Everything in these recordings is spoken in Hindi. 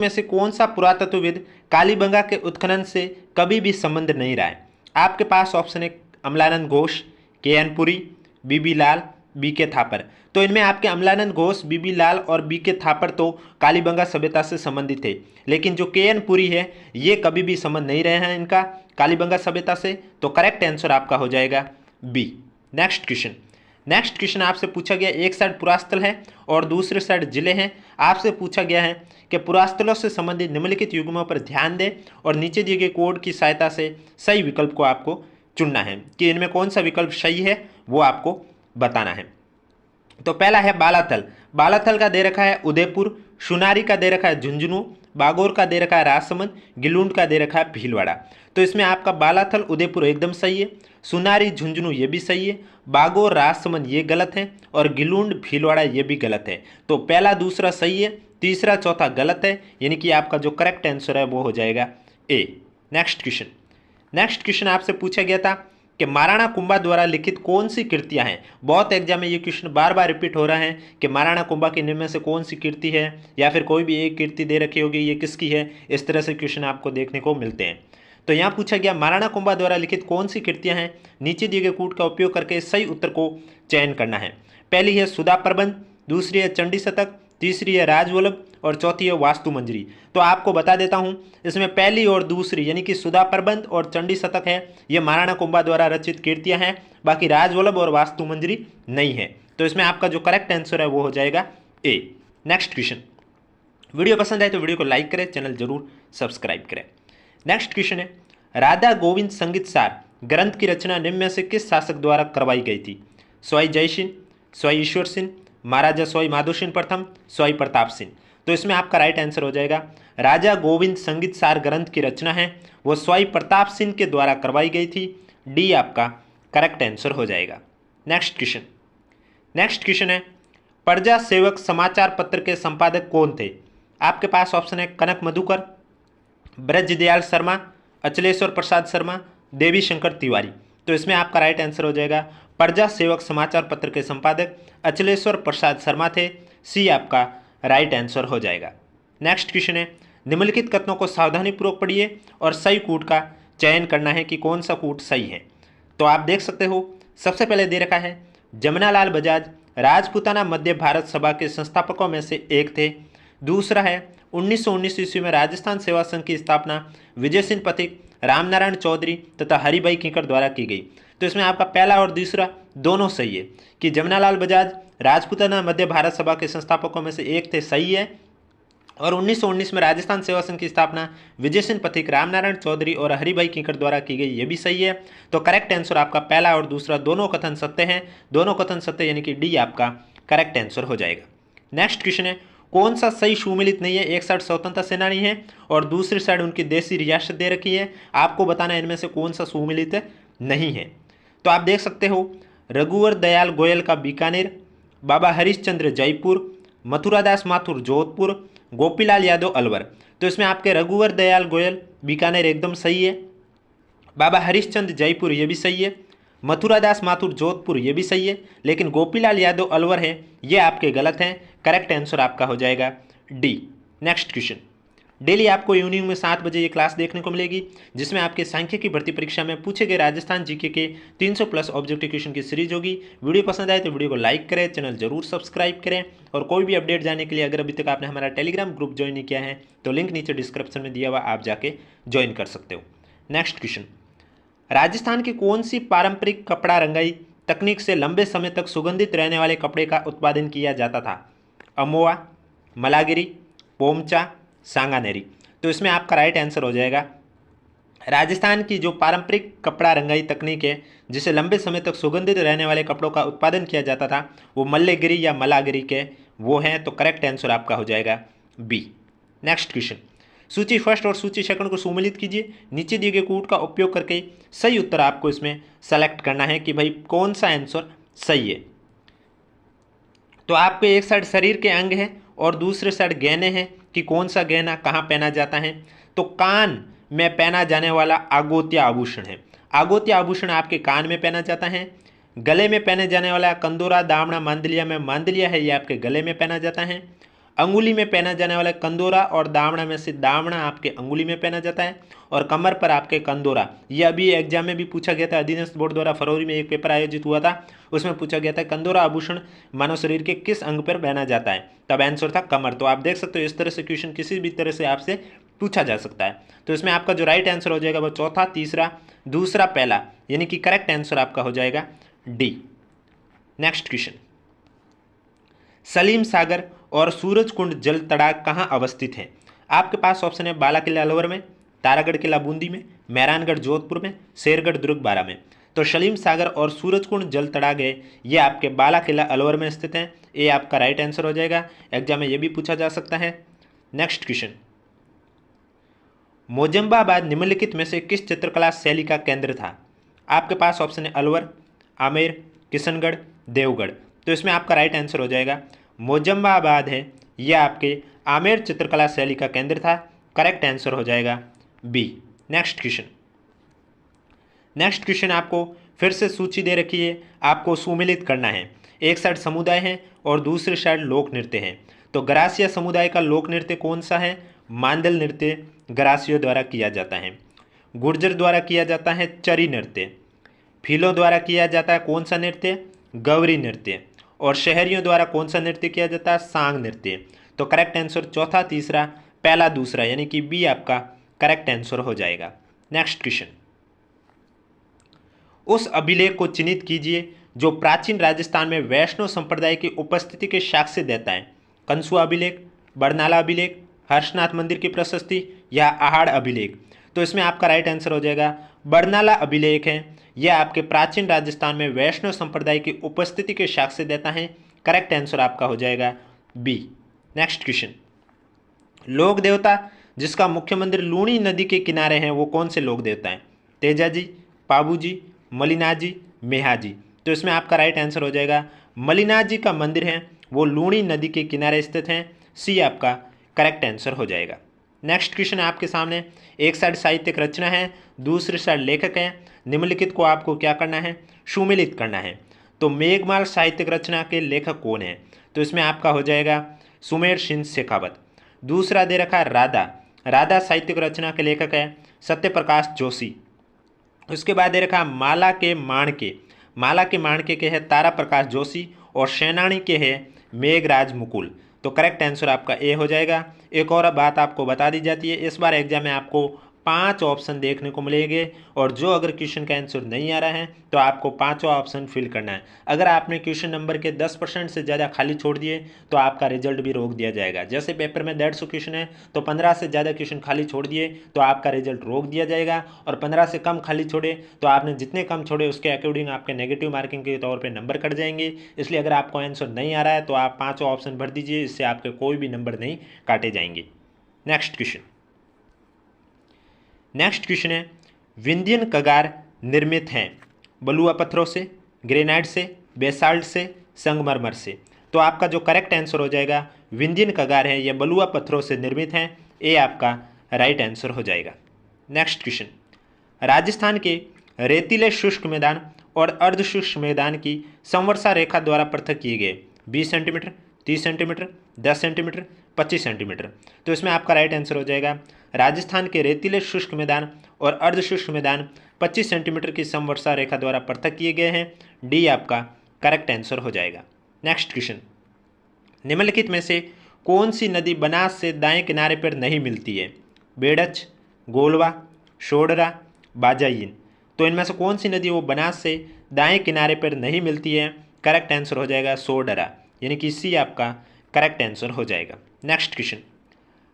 में से कौन सा पुरातत्वविद कालीबंगा के उत्खनन से कभी भी संबंध नहीं रहा है? आपके पास ऑप्शन है अमलानंद घोष, के.एन. पुरी, बीबी लाल, बी.के. थापर। तो इनमें आपके अमलानंद घोष, बीबी लाल और बी.के. थापर तो कालीबंगा सभ्यता से संबंधित थे, लेकिन जो के.एन. पुरी है ये कभी भी संबंध नहीं रहे हैं इनका कालीबंगा सभ्यता से। तो करेक्ट आंसर आपका हो जाएगा बी। नेक्स्ट क्वेश्चन आपसे पूछा गया, एक साइड पुरास्थल है और दूसरे साइड जिले हैं। आपसे पूछा गया है कि पुरास्थलों से संबंधित निम्नलिखित युग्मों पर ध्यान दें और नीचे दिए गए कोड की सहायता से सही विकल्प को आपको चुनना है कि इनमें कौन सा विकल्प सही है, वो आपको बताना है। तो पहला है बालाथल। बालाथल का दे रखा है उदयपुर, सुनारी का दे रखा है झुंझुनू, बागोर का दे रखा है राजसमंद, गिलूंड का दे रखा है भीलवाड़ा। तो इसमें आपका बालाथल उदयपुर एकदम सही है, सुनारी झुंझुनू ये भी सही है, बागोर राजसमंद ये गलत है और गिलूंड भीलवाड़ा ये भी गलत है। तो पहला दूसरा सही है, तीसरा चौथा गलत है, यानी कि आपका जो करेक्ट आंसर है वो हो जाएगा ए। नेक्स्ट क्वेश्चन आपसे पूछा गया था कि महाराणा कुंभा द्वारा लिखित कौन सी कृतियां हैं। बहुत एग्जाम में ये क्वेश्चन बार बार रिपीट हो रहा है कि महाराणा कुंभा की निम्न में से कौन सी कृति है, या फिर कोई भी एक कृति दे रखी होगी ये किसकी है, इस तरह से क्वेश्चन आपको देखने को मिलते हैं। तो यहाँ पूछा गया महाराणा कुंभा द्वारा लिखित कौन सी कृतियां हैं, नीचे दिए गए कूट का उपयोग करके सही उत्तर को चयन करना है। पहली है सुधा प्रबंध, दूसरी है चंडी शतक, तीसरी है राजवल्लभ और चौथी है वास्तु मंजरी। तो आपको बता देता हूं, इसमें पहली और दूसरी यानी कि सुधा प्रबंध और चंडी शतक है ये महाराणा कुंभा द्वारा रचित कृतियां हैं, बाकी राजवल्लभ और वास्तु मंजरी नहीं है। तो इसमें आपका जो करेक्ट आंसर है वो हो जाएगा ए। नेक्स्ट क्वेश्चन, वीडियो पसंद आए तो वीडियो को लाइक करें, चैनल जरूर सब्सक्राइब करें। नेक्स्ट क्वेश्चन है, राधा गोविंद संगीत सार ग्रंथ की रचना निम्न में से किस शासक द्वारा करवाई गई थी? स्वाई जय सिंह, स्वाई ईश्वर सिंह, महाराजा स्वाई माधो सिंह प्रथम, स्वाई प्रताप सिंह। तो इसमें आपका राइट आंसर हो जाएगा राजा गोविंद संगीत सार ग्रंथ की रचना है वो स्वाई प्रताप सिंह के द्वारा करवाई गई थी। डी आपका करेक्ट आंसर हो जाएगा। नेक्स्ट क्वेश्चन है, प्रजा सेवक समाचार पत्र के संपादक कौन थे? आपके पास ऑप्शन है कनक मधुकर, ब्रजदयाल शर्मा, अचलेश्वर प्रसाद शर्मा, देवी शंकर तिवारी। तो इसमें आपका राइट आंसर हो जाएगा प्रजा सेवक समाचार पत्र के संपादक अचलेश्वर प्रसाद शर्मा थे। सी आपका राइट आंसर हो जाएगा। नेक्स्ट क्वेश्चन है, निम्नलिखित कथनों को सावधानीपूर्वक पढ़िए और सही कूट का चयन करना है कि कौन सा कूट सही है। तो आप देख सकते हो, सबसे पहले दे रखा है जमनालाल बजाज राजपूताना मध्य भारत सभा के संस्थापकों में से एक थे। दूसरा है 1919 ईस्वी में राजस्थान सेवा संघ की स्थापना विजय सिंह पथिक, रामनारायण चौधरी तथा हरिभाई किंकर द्वारा की गई। तो इसमें आपका पहला और दूसरा दोनों सही है कि जमनालाल बजाज राजपूताना मध्य भारत सभा के संस्थापकों में से एक थे, सही है। और 1919 में राजस्थान सेवा संघ की स्थापना विजय सिंह पथिक, रामनारायण चौधरी और हरिभाई किंकर द्वारा की गई, ये भी सही है। तो करेक्ट आंसर आपका पहला और दूसरा दोनों कथन सत्य हैं, दोनों कथन सत्य यानी कि डी आपका करेक्ट आंसर हो जाएगा। नेक्स्ट क्वेश्चन है, कौन सा सही सुमिलित नहीं है? एक साइड स्वतंत्रता सेनानी है और दूसरी साइड उनकी देसी रियासत दे रखी है, आपको बताना है इनमें से कौन सा सुमिलित नहीं है। तो आप देख सकते हो रघुवर दयाल गोयल का बीकानेर, बाबा हरिश्चंद्र जयपुर, मथुरादास माथुर जोधपुर, गोपीलाल यादव अलवर। तो इसमें आपके रघुवर दयाल गोयल बीकानेर एकदम सही है, बाबा हरिश्चंद्र जयपुर ये भी सही है, मथुरादास माथुर जोधपुर ये भी सही है, लेकिन गोपीलाल यादव अलवर है ये आपके गलत हैं। करेक्ट आंसर आपका हो जाएगा डी। नेक्स्ट क्वेश्चन, डेली आपको इवनिंग में 7 बजे ये क्लास देखने को मिलेगी जिसमें आपके सांख्यिकी भर्ती परीक्षा में पूछे गए राजस्थान जीके के 300 प्लस ऑब्जेक्टिव क्वेश्चन की सीरीज होगी। वीडियो पसंद आए तो वीडियो को लाइक करें, चैनल जरूर सब्सक्राइब करें और कोई भी अपडेट जानने के लिए अगर अभी तक आपने हमारा टेलीग्राम ग्रुप ज्वाइन नहीं किया है तो लिंक नीचे डिस्क्रिप्शन में दिया हुआ, आप जाके ज्वाइन कर सकते हो। नेक्स्ट क्वेश्चन, राजस्थान की कौन सी पारंपरिक कपड़ा रंगाई तकनीक से लंबे समय तक सुगंधित रहने वाले कपड़े का उत्पादन किया जाता था? अमोआ, मलागिरी, पोमचा, सांगानेरी। तो इसमें आपका राइट आंसर हो जाएगा राजस्थान की जो पारंपरिक कपड़ा रंगाई तकनीक है जिसे लंबे समय तक सुगंधित रहने वाले कपड़ों का उत्पादन किया जाता था वो मल्लेगिरी या मलागिरी के वो हैं। तो करेक्ट आंसर आपका हो जाएगा बी। नेक्स्ट क्वेश्चन, सूची फर्स्ट और सूची सेकंड को सुमिलित कीजिए, नीचे दिए गए कूट का उपयोग करके सही उत्तर आपको इसमें सेलेक्ट करना है कि भाई कौन सा आंसर सही है। तो आपके एक साइड शरीर के अंग है और दूसरे साइड गहने हैं कि कौन सा गहना कहाँ पहना जाता है। तो कान में पहना जाने वाला आगोत्या आभूषण है, आगोत्या आभूषण आपके कान में पहना जाता है। गले में पहने जाने वाला कंदोरा, दामना, मांदलिया में मांदलिया है ये आपके गले में पहना जाता है। अंगुली में पहना जाने वाला कंदोरा और दामना में से दामना आपके अंगुली में पहना जाता है और कमर पर आपके कंदोरा। ये अभी एग्जाम में भी पूछा गया था, अधीनस्थ बोर्ड द्वारा फरवरी में एक पेपर आयोजित हुआ था, उसमें पूछा गया था कंदोरा आभूषण मानव शरीर के किस अंग पर पहना जाता है, तब आंसर था कमर। तो आप देख सकते हो इस तरह से क्वेश्चन किसी भी तरह से आपसे पूछा जा सकता है। तो इसमें आपका जो राइट आंसर हो जाएगा वो चौथा, तीसरा, दूसरा, पहला, यानी कि करेक्ट आंसर आपका हो जाएगा डी। नेक्स्ट क्वेश्चन, सलीम सागर और सूरज कुंड जल तड़ाग कहाँ अवस्थित हैं? आपके पास ऑप्शन है बाला किला अलवर में, तारागढ़ किला बूंदी में, मेहरानगढ़ जोधपुर में, शेरगढ़ दुर्ग बारा में। तो सलीम सागर और सूरज कुंड जल तड़ाग है ये आपके बाला किला अलवर में स्थित हैं। ये आपका राइट आंसर हो जाएगा, एग्जाम में ये भी पूछा जा सकता है। नेक्स्ट क्वेश्चन, मोजम्बाबाद निम्नलिखित में से किस चित्रकला शैली का केंद्र था? आपके पास ऑप्शन है अलवर, आमेर, किशनगढ़, देवगढ़। तो इसमें आपका राइट आंसर हो जाएगा मोजम्बाबाद है यह आपके आमेर चित्रकला शैली का केंद्र था। करेक्ट आंसर हो जाएगा B. Next question, next question आपको फिर से सूची दे रखी है, आपको सुमेलित करना है। एक साइड समुदाय है और दूसरी साइड लोक नृत्य है। तो गरासिया समुदाय का लोक नृत्य कौन सा है? मांदल नृत्य गरासियों द्वारा किया जाता है। गुर्जर द्वारा किया जाता है चरी नृत्य। भीलों द्वारा किया जाता है कौन सा नृत्य? गौरी नृत्य। और शहरियों द्वारा कौन सा नृत्य किया जाता है? सांग नृत्य। तो करेक्ट आंसर चौथा, तीसरा, पहला, दूसरा, यानी कि बी आपका करेक्ट आंसर हो जाएगा। नेक्स्ट क्वेश्चन, उस अभिलेख को चिन्हित कीजिए जो प्राचीन राजस्थान में वैष्णव संप्रदाय की उपस्थिति के साक्ष्य देता है। कंसुआ अभिलेख, बरनाला अभिलेख, हर्षनाथ मंदिर की प्रशस्ति या आहाड़ अभिलेख। तो इसमें आपका राइट आंसर हो जाएगा बरनाला अभिलेख है, यह आपके प्राचीन राजस्थान में वैष्णव संप्रदाय की उपस्थिति के साक्ष्य देता है। करेक्ट आंसर आपका हो जाएगा बी। नेक्स्ट क्वेश्चन, लोक देवता जिसका मुख्य मंदिर लूणी नदी के किनारे है वो कौन से लोक देवता हैं? तेजाजी, पाबूजी, मलिनाजी, मेहाजी। तो इसमें आपका राइट आंसर हो जाएगा मलिनाजी का मंदिर है वो लूणी नदी के किनारे स्थित है। सी आपका करेक्ट आंसर हो जाएगा। नेक्स्ट क्वेश्चन आपके सामने, एक साइड साहित्यिक रचना है, दूसरी साइड लेखक है। निम्नलिखित को आपको क्या करना है? सुमेलित करना है। तो मेघमाल साहित्यिक रचना के लेखक कौन है? तो इसमें आपका हो जाएगा सुमेर सिंह शेखावत। दूसरा दे रखा राधा, राधा साहित्यिक रचना के लेखक है सत्यप्रकाश जोशी। उसके बाद दे रखा माला के माणके, माला के माणके के है तारा प्रकाश जोशी और सेनानी के है मेघराज मुकुल। तो करेक्ट आंसर आपका ए हो जाएगा। एक और बात आपको बता दी जाती है, इस बार एग्जाम में आपको 5 ऑप्शन देखने को मिलेंगे और जो अगर क्वेश्चन का आंसर नहीं आ रहा है तो आपको 5 ऑप्शन फिल करना है। अगर आपने क्वेश्चन नंबर के 10% से ज़्यादा खाली छोड़ दिए तो आपका रिजल्ट भी रोक दिया जाएगा। जैसे पेपर में 150 क्वेश्चन है तो 15 से ज़्यादा क्वेश्चन खाली छोड़ दिए तो आपका रिजल्ट रोक दिया जाएगा, और 15 से कम खाली छोड़े तो आपने जितने कम छोड़े उसके अकॉर्डिंग आपके नेगेटिव मार्किंग के तौर पर नंबर कट जाएंगे। इसलिए अगर आपको आंसर नहीं आ रहा है तो आप 5 ऑप्शन भर दीजिए, इससे आपके कोई भी नंबर नहीं काटे जाएंगे। नेक्स्ट क्वेश्चन, नेक्स्ट क्वेश्चन है, विंध्यन कगार निर्मित हैं बलुआ पत्थरों से, ग्रेनाइट से, बेसाल्ट से, संगमरमर से। तो आपका जो करेक्ट आंसर हो जाएगा विंध्यन कगार है यह बलुआ पत्थरों से निर्मित हैं। ये आपका राइट आंसर हो जाएगा। नेक्स्ट क्वेश्चन, राजस्थान के रेतीले शुष्क मैदान और अर्ध शुष्क मैदान की संवर्षा रेखा द्वारा पृथक किए गए 20 सेंटीमीटर, 30 सेंटीमीटर, 10 सेंटीमीटर, 25 सेंटीमीटर। तो इसमें आपका राइट आंसर हो जाएगा राजस्थान के रेतीले शुष्क मैदान और अर्ध शुष्क मैदान 25 सेंटीमीटर की समवर्षा रेखा द्वारा पृथक किए गए हैं। डी आपका करेक्ट आंसर हो जाएगा। नेक्स्ट क्वेश्चन, निम्नलिखित में से कौन सी नदी बनास से दाएं किनारे पर नहीं मिलती है? बेड़च, गोलवा, शोडरा, बाजाइन। तो इनमें से कौन सी नदी वो बनास से दाएं किनारे पर नहीं मिलती है? करेक्ट आंसर हो जाएगा सोडरा, यानी कि सी आपका करेक्ट आंसर हो जाएगा। नेक्स्ट क्वेश्चन,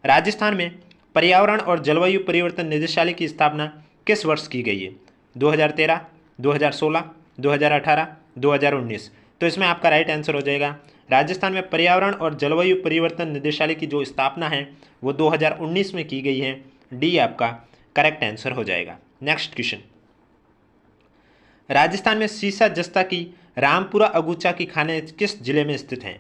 राजस्थान में पर्यावरण और जलवायु परिवर्तन निदेशालय की स्थापना किस वर्ष की गई है? 2013, 2016, 2018, 2019। तो इसमें आपका राइट आंसर हो जाएगा राजस्थान में पर्यावरण और जलवायु परिवर्तन निदेशालय की जो स्थापना है वो 2019 में की गई है। डी आपका करेक्ट आंसर हो जाएगा। नेक्स्ट क्वेश्चन, राजस्थान में सीसा जस्ता की रामपुरा अगुचा की खाने किस जिले में स्थित हैं?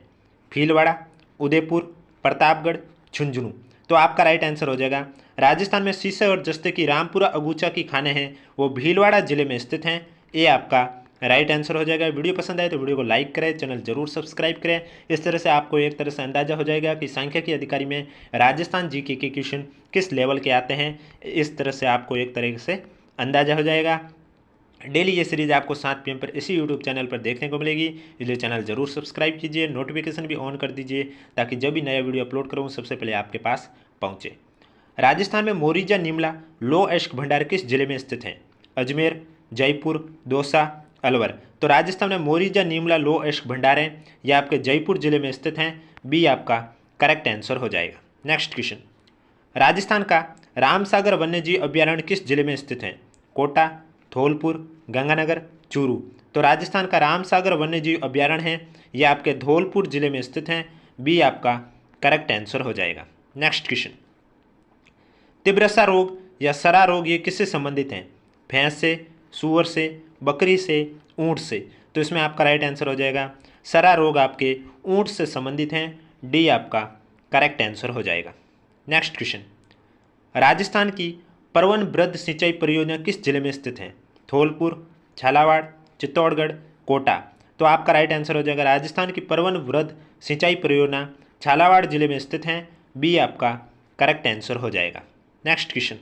भीलवाड़ा, उदयपुर, प्रतापगढ़, झुंझुनू। तो आपका राइट आंसर हो जाएगा राजस्थान में सीसे और जस्ते की रामपुरा अगुचा की खाने हैं वो भीलवाड़ा जिले में स्थित हैं। ये आपका राइट आंसर हो जाएगा। वीडियो पसंद आए तो वीडियो को लाइक करें, चैनल जरूर सब्सक्राइब करें। इस तरह से आपको एक तरह से अंदाजा हो जाएगा कि सांख्यिकी अधिकारी में राजस्थान जीके के क्वेश्चन किस लेवल के आते हैं। इस तरह से आपको एक तरह से अंदाजा हो जाएगा। डेली ये सीरीज आपको 7 PM पर इसी यूट्यूब चैनल पर देखने को मिलेगी, इसलिए चैनल जरूर सब्सक्राइब कीजिए, नोटिफिकेशन भी ऑन कर दीजिए ताकि जब भी नया वीडियो अपलोड करूँ सबसे पहले आपके पास पहुँचे। राजस्थान में मोरिजा निमला लौह अयस्क भंडार किस जिले में स्थित है? अजमेर, जयपुर, दौसा, अलवर। तो राजस्थान में मोरिजा निमला लौह अयस्क भंडार है, यह आपके जयपुर जिले में स्थित हैं। बी आपका करेक्ट आंसर हो जाएगा। नेक्स्ट क्वेश्चन, राजस्थान का रामसागर वन्यजीव अभ्यारण्य किस जिले में स्थित है? कोटा, धौलपुर, गंगानगर, चूरू। तो राजस्थान का रामसागर वन्यजीव अभ्यारण्य है, यह आपके धौलपुर जिले में स्थित हैं। बी आपका करेक्ट आंसर हो जाएगा। नेक्स्ट क्वेश्चन, तिब्रसा रोग या सरा रोग ये किससे संबंधित हैं? भैंस से, सूअर से, बकरी से, ऊंट से। तो इसमें आपका राइट आंसर हो जाएगा सरा रोग आपके ऊंट से संबंधित हैं। डी आपका करेक्ट आंसर हो जाएगा। नेक्स्ट क्वेश्चन, राजस्थान की परवन वृद्ध सिंचाई परियोजना किस जिले में स्थित है? धौलपुर, झालावाड़, चित्तौड़गढ़, कोटा। तो आपका राइट आंसर हो जाएगा राजस्थान की परवन वृद्ध सिंचाई परियोजना झालावाड़ जिले में स्थित है। बी आपका करेक्ट आंसर हो जाएगा। नेक्स्ट क्वेश्चन,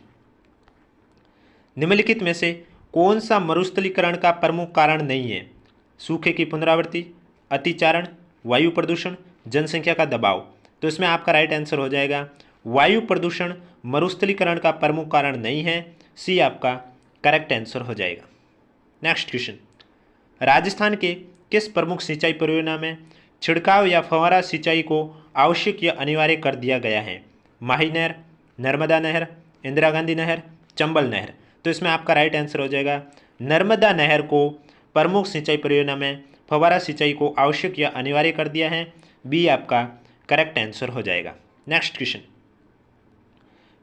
निम्नलिखित में से कौन सा मरुस्थलीकरण का प्रमुख कारण नहीं है? सूखे की पुनरावृत्ति, अतिचारण, वायु प्रदूषण, जनसंख्या का दबाव। तो इसमें आपका राइट आंसर हो जाएगा वायु प्रदूषण मरुस्थलीकरण का प्रमुख कारण नहीं है। सी आपका करेक्ट आंसर हो जाएगा। नेक्स्ट क्वेश्चन, राजस्थान के किस प्रमुख सिंचाई परियोजना में छिड़काव या फव्वारा सिंचाई को आवश्यक या अनिवार्य कर दिया गया है? माही नहर, नर्मदा नहर, इंदिरा गांधी नहर, चंबल नहर। तो इसमें आपका राइट आंसर हो जाएगा नर्मदा नहर को प्रमुख सिंचाई परियोजना में फव्वारा सिंचाई को आवश्यक या अनिवार्य कर दिया है। बी आपका करेक्ट आंसर हो जाएगा। नेक्स्ट क्वेश्चन,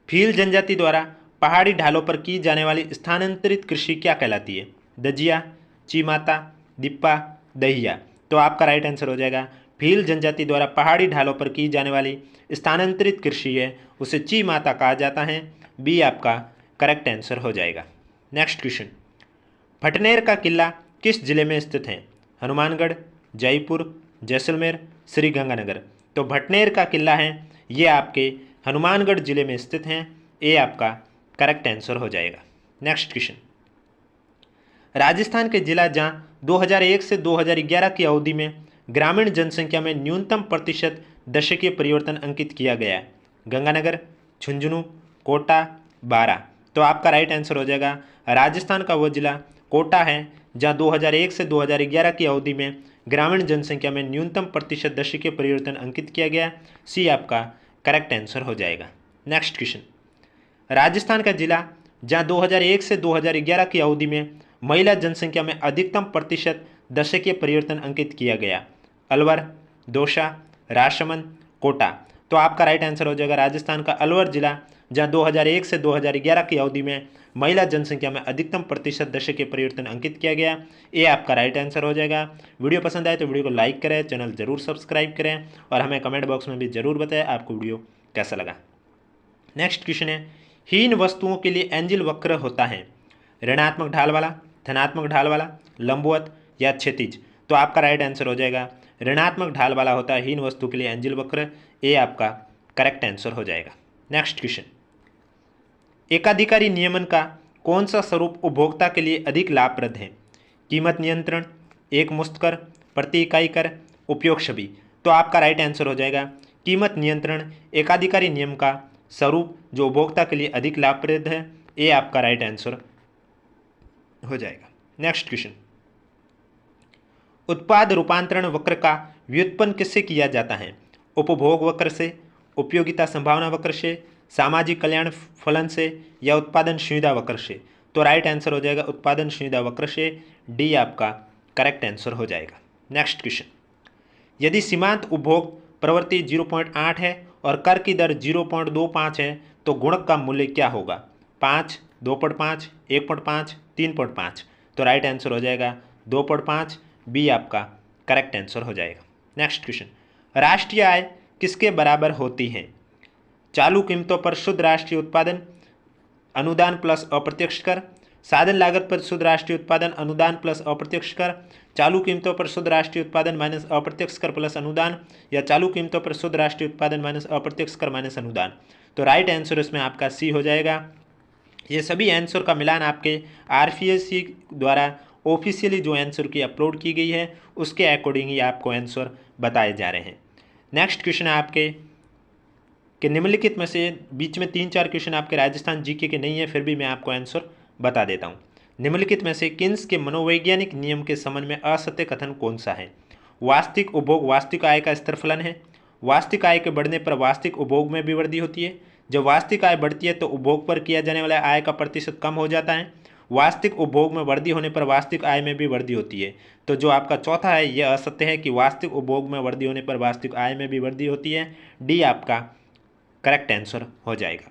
भील जनजाति द्वारा पहाड़ी ढालों पर की जाने वाली स्थानांतरित कृषि क्या कहलाती है? दजिया, चीमाता, दिप्पा, दहिया। तो आपका राइट आंसर हो जाएगा भील जनजाति द्वारा पहाड़ी ढालों पर की जाने वाली स्थानांतरित कृषि है उसे चीमाता कहा जाता है। बी आपका करेक्ट आंसर हो जाएगा। नेक्स्ट क्वेश्चन, भटनेर का किला किस जिले में स्थित है? हनुमानगढ़, जयपुर, जैसलमेर, श्रीगंगानगर। तो भटनेर का किला है ये आपके हनुमानगढ़ जिले में स्थित हैं। ए आपका करेक्ट आंसर हो जाएगा। नेक्स्ट क्वेश्चन, राजस्थान के जिला जहां 2001 से 2011 की अवधि में ग्रामीण जनसंख्या में न्यूनतम प्रतिशत दशकीय परिवर्तन अंकित किया गया है? गंगानगर, झुंझुनू, कोटा, बारा। तो आपका राइट आंसर हो जाएगा राजस्थान का वो जिला कोटा है जहां 2001 से 2011 की अवधि में ग्रामीण जनसंख्या में न्यूनतम प्रतिशत दशकीय परिवर्तन अंकित किया गया। सी आपका करेक्ट आंसर हो जाएगा। नेक्स्ट क्वेश्चन, राजस्थान का जिला जहां 2001 से 2011 की अवधि में महिला जनसंख्या में अधिकतम प्रतिशत दशकीय परिवर्तन अंकित किया गया? अलवर, दौसा, राजसमंद, कोटा। तो आपका राइट आंसर हो जाएगा राजस्थान का अलवर जिला जहां 2001 से 2011 की अवधि में महिला जनसंख्या में अधिकतम प्रतिशत दशकीय परिवर्तन अंकित किया गया। ये आपका राइट आंसर हो जाएगा। वीडियो पसंद आए तो वीडियो को लाइक करें, चैनल जरूर सब्सक्राइब करें और हमें कमेंट बॉक्स में भी जरूर बताएं आपको वीडियो कैसा लगा। नेक्स्ट क्वेश्चन है, हीन वस्तुओं के लिए एंजिल वक्र होता है? ऋणात्मक ढाल वाला, धनात्मक ढाल वाला, लंबवत या क्षैतिज? तो आपका राइट आंसर हो जाएगा ऋणात्मक ढाल वाला होता है हीन वस्तु के लिए एंजिल वक्र। ए आपका करेक्ट आंसर हो जाएगा। नेक्स्ट क्वेश्चन, एकाधिकारी नियमन का कौन सा स्वरूप उपभोक्ता के लिए अधिक लाभप्रद है? कीमत नियंत्रण, एक मुश्त कर, प्रति इकाई कर, उपयोग छवि। तो आपका राइट आंसर हो जाएगा कीमत नियंत्रण एकाधिकारी नियम का स्वरूप जो उपभोक्ता के लिए अधिक लाभप्रद है। ये आपका राइट आंसर हो जाएगा। नेक्स्ट क्वेश्चन, उत्पाद रूपांतरण वक्र का व्युत्पन्न किससे किया जाता है? उपभोग वक्र से, उपयोगिता संभावना वक्र से, सामाजिक कल्याण फलन से या उत्पादन सुविधा वक्र से? तो राइट आंसर हो जाएगा उत्पादन सुविधा वक्र से। डी आपका करेक्ट आंसर हो जाएगा। नेक्स्ट क्वेश्चन, यदि सीमांत उपभोग प्रवृत्ति 0.8 है और कर की दर 0.25 है तो गुणक का मूल्य क्या होगा? 5, 2.5, 1.5, 3.5। तो राइट आंसर हो जाएगा 2.5। बी आपका करेक्ट आंसर हो जाएगा। नेक्स्ट क्वेश्चन, राष्ट्रीय आय किसके बराबर होती है? चालू कीमतों पर शुद्ध राष्ट्रीय उत्पादन, अनुदान प्लस अप्रत्यक्ष कर, साधन लागत पर शुद्ध राष्ट्रीय उत्पादन अनुदान प्लस अप्रत्यक्ष कर, चालू कीमतों पर शुद्ध राष्ट्रीय उत्पादन माइनस अप्रत्यक्ष कर प्लस अनुदान, या चालू कीमतों पर शुद्ध राष्ट्रीय उत्पादन माइनस अप्रत्यक्ष कर माइनस अनुदान। तो राइट आंसर इसमें आपका सी हो जाएगा। ये सभी आंसर का मिलान आपके RPSC द्वारा ऑफिशियली जो आंसर की अपलोड की गई है उसके अकॉर्डिंग ही आपको आंसर बताए जा रहे हैं। नेक्स्ट क्वेश्चन है आपके कि निम्नलिखित में से बीच में 3-4 क्वेश्चन आपके राजस्थान जीके के नहीं है, फिर भी मैं आपको आंसर बता देता हूँ। निम्नलिखित में से किन्स के मनोवैज्ञानिक नियम के संबंध में असत्य कथन कौन सा है? वास्तविक उपभोग वास्तविक आय का स्थिरफलन है। वास्तविक आय के बढ़ने पर वास्तविक उपभोग में भी वृद्धि होती है। जब वास्तविक आय बढ़ती है तो उपभोग पर किया जाने वाला आय का प्रतिशत कम हो जाता है। वास्तविक उपभोग में वृद्धि होने पर वास्तविक आय में भी वृद्धि होती है। तो जो आपका चौथा है यह असत्य है कि वास्तविक उपभोग में वृद्धि होने पर वास्तविक आय में भी वृद्धि होती है। डी आपका करेक्ट आंसर हो जाएगा।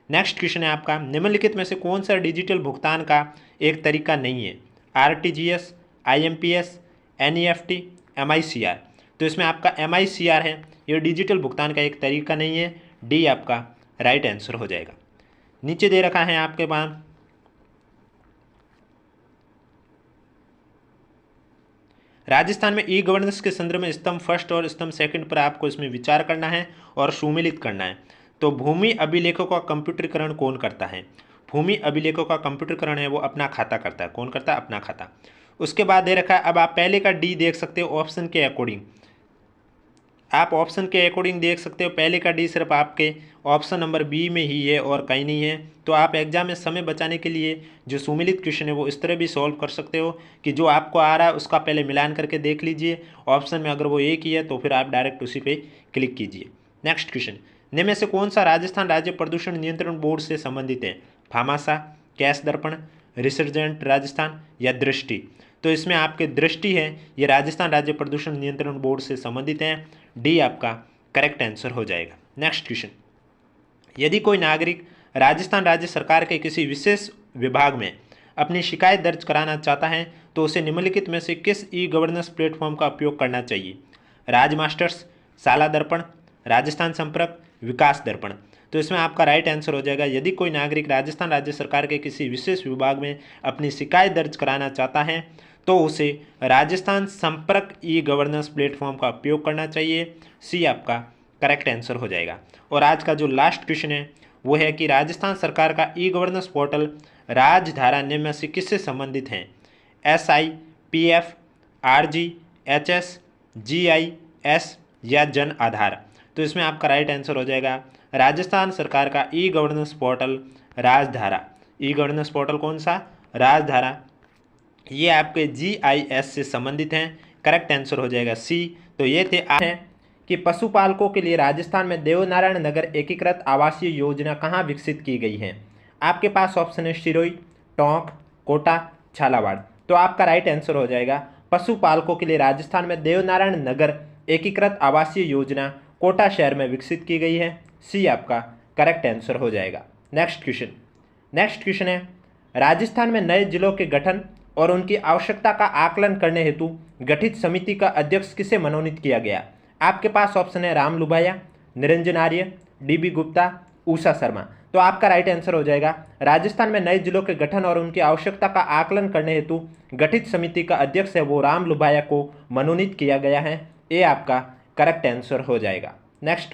नेक्स्ट क्वेश्चन है आपका निम्नलिखित में से कौन सा डिजिटल भुगतान का एक तरीका नहीं है? RTGS, IMPS, NEFT, MICR। तो इसमें आपका MICR है, ये डिजिटल भुगतान का एक तरीका नहीं है। डी आपका राइट आंसर हो जाएगा। नीचे दे रखा है आपके पास राजस्थान में ई गवर्नेंस के संदर्भ में स्तंभ फर्स्ट और स्तंभ सेकंड पर आपको इसमें विचार करना है और सुमेलित करना है। तो भूमि अभिलेखों का कंप्यूटरीकरण कौन करता है? भूमि अभिलेखों का कंप्यूटरीकरण है वो अपना खाता करता है। कौन करता है? अपना खाता। उसके बाद दे रखा है, अब आप पहले का डी देख सकते हो ऑप्शन के अकॉर्डिंग, आप ऑप्शन के अकॉर्डिंग देख सकते हो। पहले का डी सिर्फ आपके ऑप्शन नंबर बी में ही है और कहीं नहीं है। तो आप एग्जाम में समय बचाने के लिए जो सुमेलित क्वेश्चन है वो इस तरह भी सॉल्व कर सकते हो कि जो आपको आ रहा है उसका पहले मिलान करके देख लीजिए, ऑप्शन में अगर वो एक ही है तो फिर आप डायरेक्ट उसी पे क्लिक कीजिए। नेक्स्ट क्वेश्चन, इनमें में से कौन सा राजस्थान राज्य प्रदूषण नियंत्रण बोर्ड से संबंधित है? भामाशाह, कैश दर्पण, रिसर्जेंट राजस्थान या दृष्टि? तो इसमें आपके दृष्टि है, ये राजस्थान राज्य प्रदूषण नियंत्रण बोर्ड से संबंधित है। डी आपका करेक्ट आंसर हो जाएगा। नेक्स्ट क्वेश्चन, यदि कोई नागरिक राजस्थान राज्य सरकार के किसी विशेष विभाग में अपनी शिकायत दर्ज कराना चाहता है तो उसे निम्नलिखित में से किस ई गवर्नेंस प्लेटफॉर्म का उपयोग करना चाहिए? राजमास्टर्स, शाला दर्पण, राजस्थान संपर्क, विकास दर्पण। तो इसमें आपका राइट आंसर हो जाएगा, यदि कोई नागरिक राजस्थान राज्य सरकार के किसी विशेष विभाग में अपनी शिकायत दर्ज कराना चाहता है तो उसे राजस्थान संपर्क ई गवर्नेंस प्लेटफॉर्म का उपयोग करना चाहिए। सी आपका करेक्ट आंसर हो जाएगा। और आज का जो लास्ट क्वेश्चन है वो है कि राजस्थान सरकार का ई गवर्नेंस पोर्टल राजधारा निम्न में से किससे संबंधित हैं? SI, PF, RG, HS, GIS या जन आधार? तो इसमें आपका राइट आंसर हो जाएगा राजस्थान सरकार का e governance portal Rajdhara. E governance portal कौन सा? राजधारा। ये आपके GIS से संबंधित हैं। करेक्ट आंसर हो जाएगा सी। तो ये थे कि पशुपालकों के लिए राजस्थान में देवनारायण नगर एकीकृत आवासीय योजना कहाँ विकसित की गई है? आपके पास ऑप्शन है सिरोही, टोंक, कोटा, झालावाड़। तो आपका राइट आंसर हो जाएगा पशुपालकों के लिए राजस्थान में देवनारायण नगर एकीकृत आवासीय योजना कोटा शहर में विकसित की गई है। सी आपका करेक्ट आंसर हो जाएगा। नेक्स्ट क्वेश्चन है राजस्थान में नए जिलों के गठन और उनकी आवश्यकता का आकलन करने हेतु गठित समिति का अध्यक्ष किसे मनोनीत किया गया? आपके पास ऑप्शन है राम लुभाया, निरंजन आर्य, DB गुप्ता, उषा शर्मा। तो आपका राइट आंसर हो जाएगा राजस्थान में नए जिलों के गठन और उनकी आवश्यकता का आकलन करने हेतु गठित समिति का अध्यक्ष है वो राम लुभाया को मनोनीत किया गया है। ये आपका करेक्ट आंसर हो जाएगा। नेक्स्ट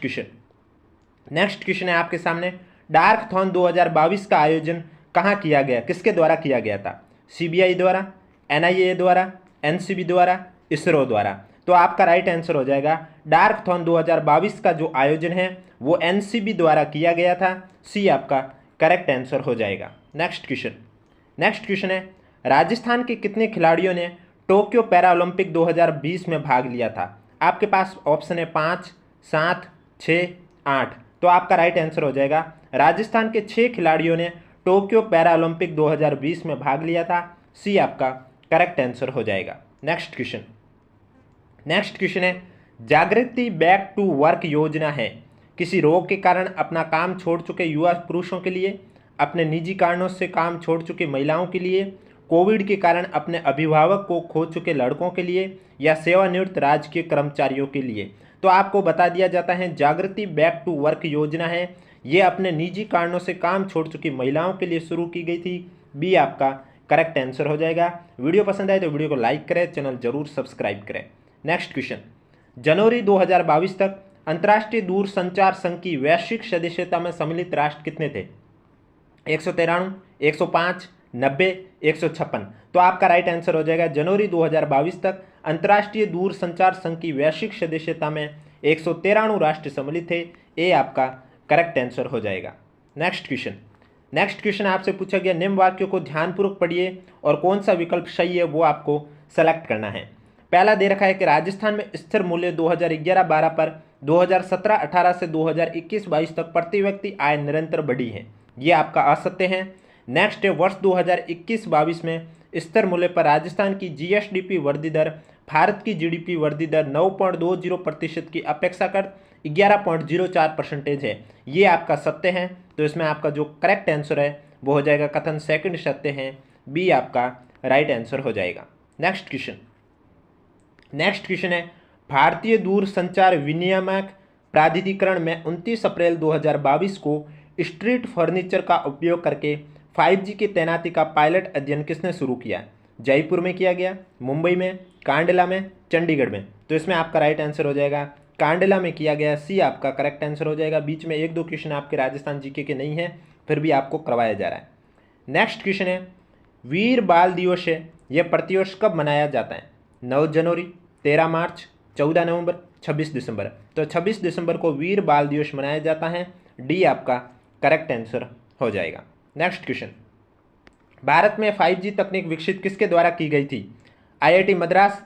क्वेश्चन है आपके सामने, डार्कथॉन 2022 का आयोजन कहाँ किया गया, किसके द्वारा किया गया था? CBI द्वारा, NIA द्वारा, NCB द्वारा, इसरो द्वारा। तो आपका राइट आंसर हो जाएगा डार्कथॉन 2022 का जो आयोजन है वो NCB द्वारा किया गया था। सी आपका करेक्ट आंसर हो जाएगा। नेक्स्ट क्वेश्चन है राजस्थान के कितने खिलाड़ियों ने टोक्यो पैरालंपिक 2020 में भाग लिया था? आपके पास ऑप्शन है 5, 7, 6, 8। तो आपका राइट आंसर हो जाएगा राजस्थान के 6 खिलाड़ियों ने टोक्यो पैरालंपिक 2020 में भाग लिया था। सी आपका करेक्ट आंसर हो जाएगा। नेक्स्ट क्वेश्चन है जागृति बैक टू वर्क योजना है किसी रोग के कारण अपना काम छोड़ चुके युवा पुरुषों के लिए, अपने निजी कारणों से काम छोड़ चुकी महिलाओं के लिए, कोविड के कारण अपने अभिभावक को खो चुके लड़कों के लिए या सेवानिवृत्त राजकीय कर्मचारियों के लिए। तो आपको बता दिया जाता है जागृति बैक टू वर्क योजना है ये अपने निजी कारणों से काम छोड़ चुकी महिलाओं के लिए शुरू की गई थी बी आपका करेक्ट आंसर हो जाएगा। वीडियो पसंद आए तो वीडियो को लाइक करें, चैनल जरूर सब्सक्राइब करें। नेक्स्ट क्वेश्चन, जनवरी 2022 तक अंतर्राष्ट्रीय दूरसंचार संघ की वैश्विक सदस्यता में सम्मिलित राष्ट्र कितने थे? 193, 105, 90, 156। तो आपका राइट आंसर हो जाएगा जनवरी 2022 तक अंतर्राष्ट्रीय दूरसंचार संघ की वैश्विक सदस्यता में 193 राष्ट्र सम्मिलित थे। ए आपका करेक्ट आंसर हो जाएगा। नेक्स्ट क्वेश्चन आपसे पूछा गया, निम्न वाक्यों को ध्यानपूर्वक पढ़िए और कौन सा विकल्प सही है वो आपको सेलेक्ट करना है। पहला दे रखा है कि राजस्थान में स्थिर मूल्य 2011-12 पर 2017-18 से 2021-22 तक प्रति व्यक्ति आय निरंतर बढ़ी है, ये आपका असत्य है। नेक्स्ट है, वर्ष 2021-22 में स्थिर मूल्य पर राजस्थान की जीएसडीपी वृद्धि दर भारत की जीडीपी वृद्धि दर 9.20% की अपेक्षाकृत 11.04% है, ये आपका सत्य है। तो इसमें आपका जो करेक्ट आंसर है वो हो जाएगा कथन सेकंड सत्य है, बी आपका राइट आंसर हो जाएगा। नेक्स्ट क्वेश्चन है, भारतीय दूरसंचार विनियामक प्राधिकरण में 29 अप्रैल 2022 को स्ट्रीट फर्नीचर का उपयोग करके 5G की तैनाती का पायलट अध्ययन किसने शुरू किया? जयपुर में किया गया, मुंबई में, कांडला में, चंडीगढ़ में। तो इसमें आपका राइट आंसर हो जाएगा कांडला में किया गया, सी आपका करेक्ट आंसर हो जाएगा। बीच में 1-2 क्वेश्चन आपके राजस्थान जीके के नहीं है, फिर भी आपको करवाया जा रहा है। नेक्स्ट क्वेश्चन है, वीर बाल दिवस है यह प्रतिवर्ष कब मनाया जाता है? 9 जनवरी, 13 मार्च, 14 नवंबर, 26 दिसंबर। तो 26 दिसंबर को वीर बाल दिवस मनाया जाता है, डी आपका करेक्ट आंसर हो जाएगा। नेक्स्ट क्वेश्चन, भारत में 5G तकनीक विकसित किसके द्वारा की गई थी? आईआईटी मद्रास,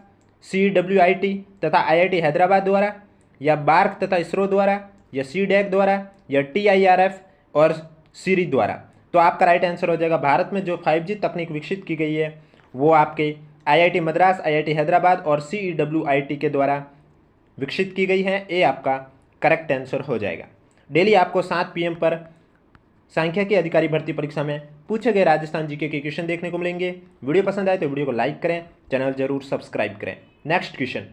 CWIT तथा IIT हैदराबाद द्वारा, या बार्क तथा इसरो द्वारा, या CDAC द्वारा, या TIRF और सीरी द्वारा। तो आपका राइट आंसर हो जाएगा, भारत में जो 5G तकनीक विकसित की गई है वो आपके IIT मद्रास, IIT हैदराबाद और CWIT के द्वारा विकसित की गई है, ए आपका करेक्ट आंसर हो जाएगा। डेली आपको 7 PM पर सांख्यिकी अधिकारी भर्ती परीक्षा में पूछे गए राजस्थान जीके के क्वेश्चन देखने को मिलेंगे। वीडियो पसंद आए तो वीडियो को लाइक करें, चैनल जरूर सब्सक्राइब करें। नेक्स्ट क्वेश्चन,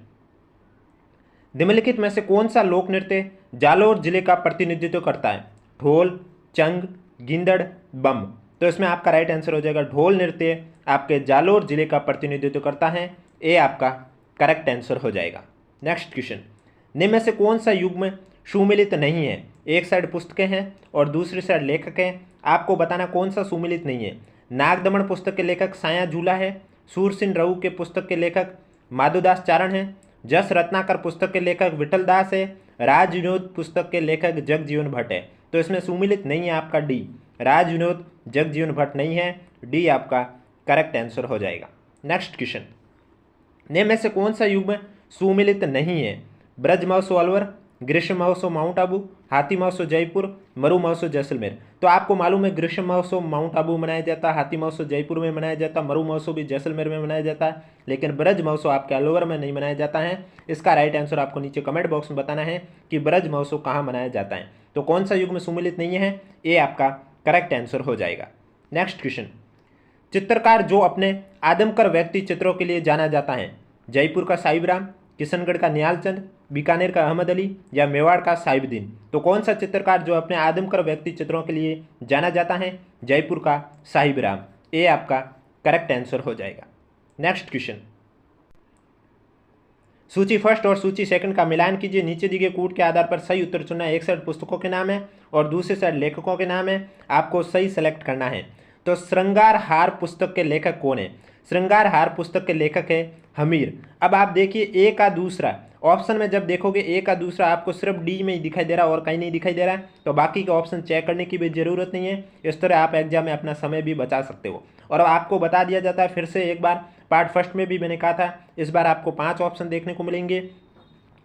निम्नलिखित में से कौन सा लोक नृत्य जालोर जिले का प्रतिनिधित्व करता है? ढोल, चंग, गिंदड़, बम। तो इसमें आपका राइट आंसर हो जाएगा ढोल नृत्य आपके जालोर जिले का प्रतिनिधित्व करता है, ए आपका करेक्ट आंसर हो जाएगा। नेक्स्ट क्वेश्चन, निम्न में से कौन सा युग्म सुमिलित नहीं है? एक साइड पुस्तकें हैं और दूसरी साइड लेखक हैं, आपको बताना कौन सा सुमिलित नहीं है। नागदमन पुस्तक के लेखक साया झूला है, सूरसिन रहू के पुस्तक के लेखक माधोदास चारण है, जस रत्नाकर पुस्तक के लेखक विठल दास है, राज विनोद पुस्तक के लेखक जगजीवन भट्ट है। तो इसमें सुमिलित नहीं है आपका डी, राज विनोद जगजीवन भट्ट नहीं है, डी आपका करेक्ट आंसर हो जाएगा। नेक्स्ट क्वेश्चन, निम्न में से कौन सा युग्म सुमिलित नहीं है? ब्रज महोत्सव अलवर, ग्रीष्म महोत्सव माउंट आबू, हाथी महोत्सव जयपुर, मरु महोत्सव जैसलमेर। तो आपको मालूम है ग्रीष्म महोत्सव माउंट आबू मनाया जाता है, हाथी महोत्सव जयपुर में मनाया जाता है, मरु महोत्सव भी जैसलमेर में मनाया जाता है, लेकिन ब्रज महोत्सव आपके अलवर में नहीं मनाया जाता है। इसका राइट आंसर आपको नीचे कमेंट बॉक्स में बताना है कि ब्रज महोत्सव कहाँ मनाया जाता है। तो कौन सा युग में सुमिलित नहीं है, ये आपका करेक्ट आंसर हो जाएगा। नेक्स्ट क्वेश्चन, चित्रकार जो अपने आदमकद व्यक्ति चित्रों के लिए जाना जाता है? जयपुर का साहिबराम, किशनगढ़ का निहालचंद, बीकानेर का अहमद अली, या मेवाड़ का साहिबुद्दीन। तो कौन सा चित्रकार जो अपने आदमकद व्यक्ति चित्रों के लिए जाना जाता है? जयपुर का साहिबराम, ए आपका करेक्ट आंसर हो जाएगा। नेक्स्ट क्वेश्चन, सूची फर्स्ट और सूची सेकंड का मिलान कीजिए, नीचे दिए गए कूट के आधार पर सही उत्तर चुनना है। एक साइड पुस्तकों के नाम है और दूसरी साइड लेखकों के नाम है, आपको सही सेलेक्ट करना है। तो श्रृंगार हार पुस्तक के लेखक कौन है? श्रृंगार हार पुस्तक के लेखक है हमीर। अब आप देखिए ए का दूसरा ऑप्शन में जब देखोगे ए का दूसरा आपको सिर्फ डी में ही दिखाई दे रहा है और कहीं नहीं दिखाई दे रहा है, तो बाकी के ऑप्शन चेक करने की भी ज़रूरत नहीं है। इस तरह आप एग्जाम में अपना समय भी बचा सकते हो। और आपको बता दिया जाता है फिर से एक बार, पार्ट फर्स्ट में भी मैंने कहा था, इस बार आपको 5 ऑप्शन देखने को मिलेंगे।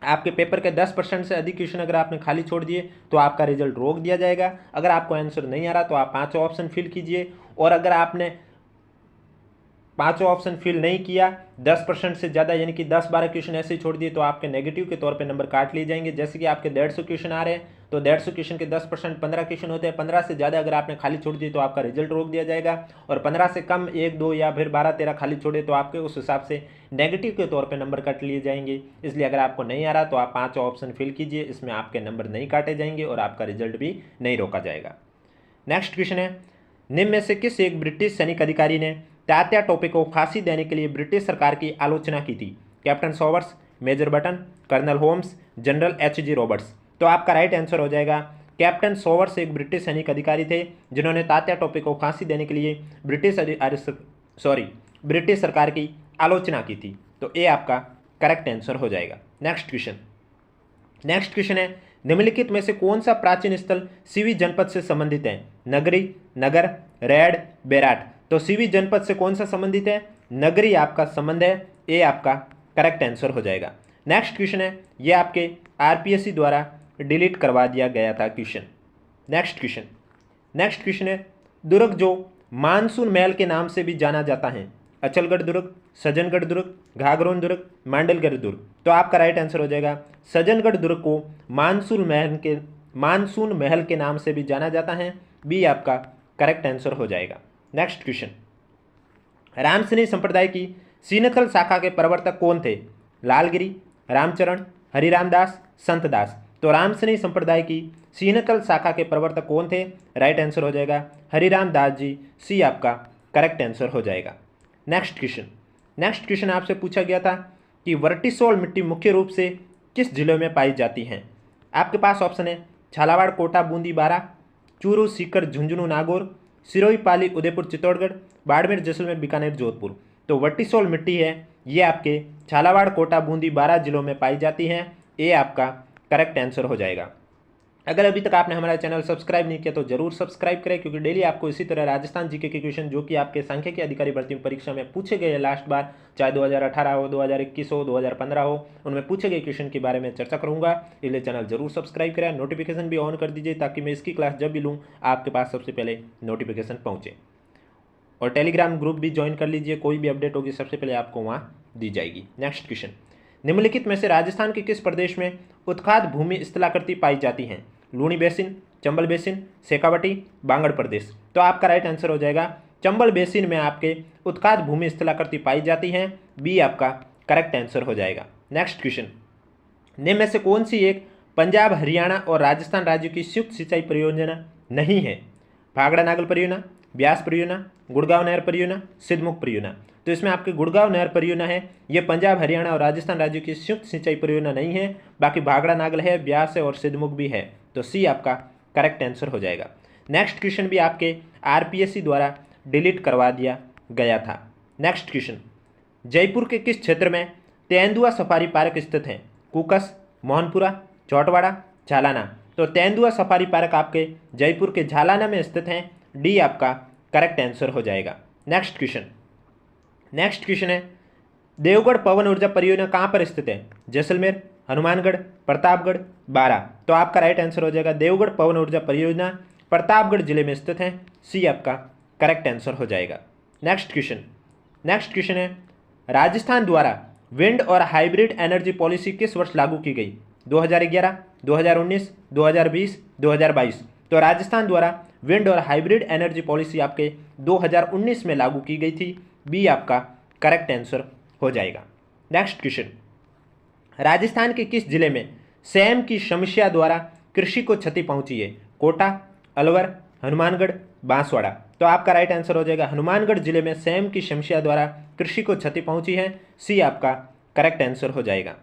आपके पेपर के 10% से अधिक क्वेश्चन अगर आपने खाली छोड़ दिए तो आपका रिजल्ट रोक दिया जाएगा। अगर आपको आंसर नहीं आ रहा तो आप 5 ऑप्शन फिल कीजिए, और अगर आपने 5 ऑप्शन फिल नहीं किया, 10% से ज़्यादा यानी कि 10-12 क्वेश्चन ऐसे ही छोड़ दिए तो आपके नेगेटिव के तौर पे नंबर काट लिए जाएंगे। जैसे कि आपके 150 क्वेश्चन आ रहे हैं तो 150 क्वेश्चन के 10% 15 क्वेश्चन होते हैं, 15 से ज़्यादा अगर आपने खाली छोड़ दिए तो आपका रिजल्ट रोक दिया जाएगा, और 15 से कम 1-2 या फिर 12-13 खाली छोड़े तो आपके उस हिसाब से नेगेटिव के तौर पर नंबर काट लिए जाएंगे। इसलिए अगर आपको नहीं आ रहा तो आप 5 ऑप्शन फिल कीजिए, इसमें आपके नंबर नहीं काटे जाएंगे और आपका रिजल्ट भी नहीं रोका जाएगा। नेक्स्ट क्वेश्चन है, निम्न में से किस एक ब्रिटिश सैनिक अधिकारी ने तात्या टोपे को फांसी देने के लिए ब्रिटिश सरकार की आलोचना की थी? Captain Sowers, major Button, colonel Holmes, general H G. Roberts. तो आपका राइट आंसर हो जाएगा कैप्टन सॉवर्स एक ब्रिटिश सैनिक अधिकारी थे जिन्होंने तात्या टोपे को फांसी देने के लिए ब्रिटिश सरकार की आलोचना की थी। तो ये आपका करेक्ट आंसर हो जाएगा। नेक्स्ट क्वेश्चन है, निम्नलिखित में से कौन सा प्राचीन स्थल सीवी जनपद से संबंधित है? नगरी, नगर, रेड, बेराट। तो सीवी जनपद से कौन सा संबंधित है? नगरी आपका संबंध है, ये आपका करेक्ट आंसर हो जाएगा। नेक्स्ट क्वेश्चन है, ये आपके आरपीएससी द्वारा डिलीट करवा दिया गया था क्वेश्चन। नेक्स्ट क्वेश्चन है, दुर्ग जो मानसून महल के नाम से भी जाना जाता है? अचलगढ़ दुर्ग, सज्जनगढ़ दुर्ग, घाघरोन दुर्ग, मांडलगढ़ दुर्ग। तो आपका राइट आंसर हो जाएगा सज्जनगढ़ दुर्ग को मानसून महल के नाम से भी जाना जाता है, बी आपका करेक्ट आंसर हो जाएगा। नेक्स्ट क्वेश्चन, रामसनी संप्रदाय की सीनथल शाखा के प्रवर्तक कौन थे? लालगिरी, रामचरण, हरिराम दास, संत दास। तो रामसनी संप्रदाय की सीनथल शाखा के प्रवर्तक कौन थे? राइट आंसर हो जाएगा हरिराम दास जी, सी आपका करेक्ट आंसर हो जाएगा। नेक्स्ट क्वेश्चन आपसे पूछा गया था कि वर्टिसोल मिट्टी मुख्य रूप से किस जिलों में पाई जाती हैं? आपके पास ऑप्शन है झालावाड़, कोटा, बूंदी, बारा, चूरू, सीकर, झुंझुनू, नागौर, सिरोही, पाली, उदयपुर, चित्तौड़गढ़, बाड़मेर, जैसलमेर, बीकानेर, जोधपुर। तो वर्टिसोल मिट्टी है ये आपके झालावाड़, कोटा, बूंदी, बारा जिलों में पाई जाती हैं, ये आपका करेक्ट आंसर हो जाएगा। अगर अभी तक आपने हमारा चैनल सब्सक्राइब नहीं किया तो जरूर सब्सक्राइब करें, क्योंकि डेली आपको इसी तरह राजस्थान जीके के क्वेश्चन जो कि आपके सांख्यिकी अधिकारी भर्ती परीक्षा में पूछे गए लास्ट बार, चाहे 2018 हो, 2021 हो, 2015 हो, उनमें पूछे गए क्वेश्चन के बारे में चर्चा करूंगा। इसलिए चैनल जरूर सब्सक्राइब करें, नोटिफिकेशन भी ऑन कर दीजिए ताकि मैं इसकी क्लास जब भी लूँ आपके पास सबसे पहले नोटिफिकेशन पहुँचे। और टेलीग्राम ग्रुप भी ज्वाइन कर लीजिए, कोई भी अपडेट होगी सबसे पहले आपको वहाँ दी जाएगी। नेक्स्ट क्वेश्चन, निम्नलिखित में से राजस्थान के किस प्रदेश में उत्खात भूमि स्थलाकृति पाई जाती हैं? लूणी बेसिन, चंबल बेसिन, शेखावटी, बांगड़ प्रदेश। तो आपका राइट आंसर हो जाएगा चंबल बेसिन में आपके उत्खात भूमि स्थलाकृति पाई जाती हैं, बी आपका करेक्ट आंसर हो जाएगा। नेक्स्ट क्वेश्चन, निम्न में से कौन सी एक पंजाब, हरियाणा और राजस्थान राज्यों की संयुक्त सिंचाई परियोजना नहीं है? भाखड़ा नागल परियोजना, ब्यास परियोजना, गुड़गांव नहर परियोजना, सिद्धमुख परियोजना। तो इसमें आपके गुड़गांव नहर परियोजना है, ये पंजाब, हरियाणा और राजस्थान राज्यों की संयुक्त सिंचाई परियोजना नहीं है। बाकी भाखड़ा नागल है, ब्यास है और सिद्धमुख भी है, तो सी आपका करेक्ट आंसर हो जाएगा। नेक्स्ट क्वेश्चन भी आपके आरपीएससी द्वारा डिलीट करवा दिया गया था। नेक्स्ट क्वेश्चन, जयपुर के किस क्षेत्र में तेंदुआ सफारी पार्क स्थित है? कुकस, मोहनपुरा, चौटवाड़ा, झालाना। तो तेंदुआ सफारी पार्क आपके जयपुर के झालाना में स्थित है, डी आपका करेक्ट आंसर हो जाएगा। नेक्स्ट क्वेश्चन है, देवगढ़ पवन ऊर्जा परियोजना कहाँ पर स्थित है? जैसलमेर, हनुमानगढ़, प्रतापगढ़, बारा। तो आपका राइट आंसर हो जाएगा देवगढ़ पवन ऊर्जा परियोजना प्रतापगढ़ जिले में स्थित है, सी आपका करेक्ट आंसर हो जाएगा। नेक्स्ट क्वेश्चन है, राजस्थान द्वारा विंड और हाइब्रिड एनर्जी पॉलिसी किस वर्ष लागू की गई? 2011, 2019, 2020, 2022। तो राजस्थान द्वारा विंड और हाइब्रिड एनर्जी पॉलिसी आपके 2019 में लागू की गई थी, बी आपका करेक्ट आंसर हो जाएगा। नेक्स्ट क्वेश्चन, राजस्थान के किस जिले में सैम की समस्या द्वारा कृषि को क्षति पहुंची है? कोटा, अलवर, हनुमानगढ़, बांसवाड़ा। तो आपका राइट आंसर हो जाएगा हनुमानगढ़ जिले में सैम की समस्या द्वारा कृषि को क्षति पहुंची है, सी आपका करेक्ट आंसर हो जाएगा।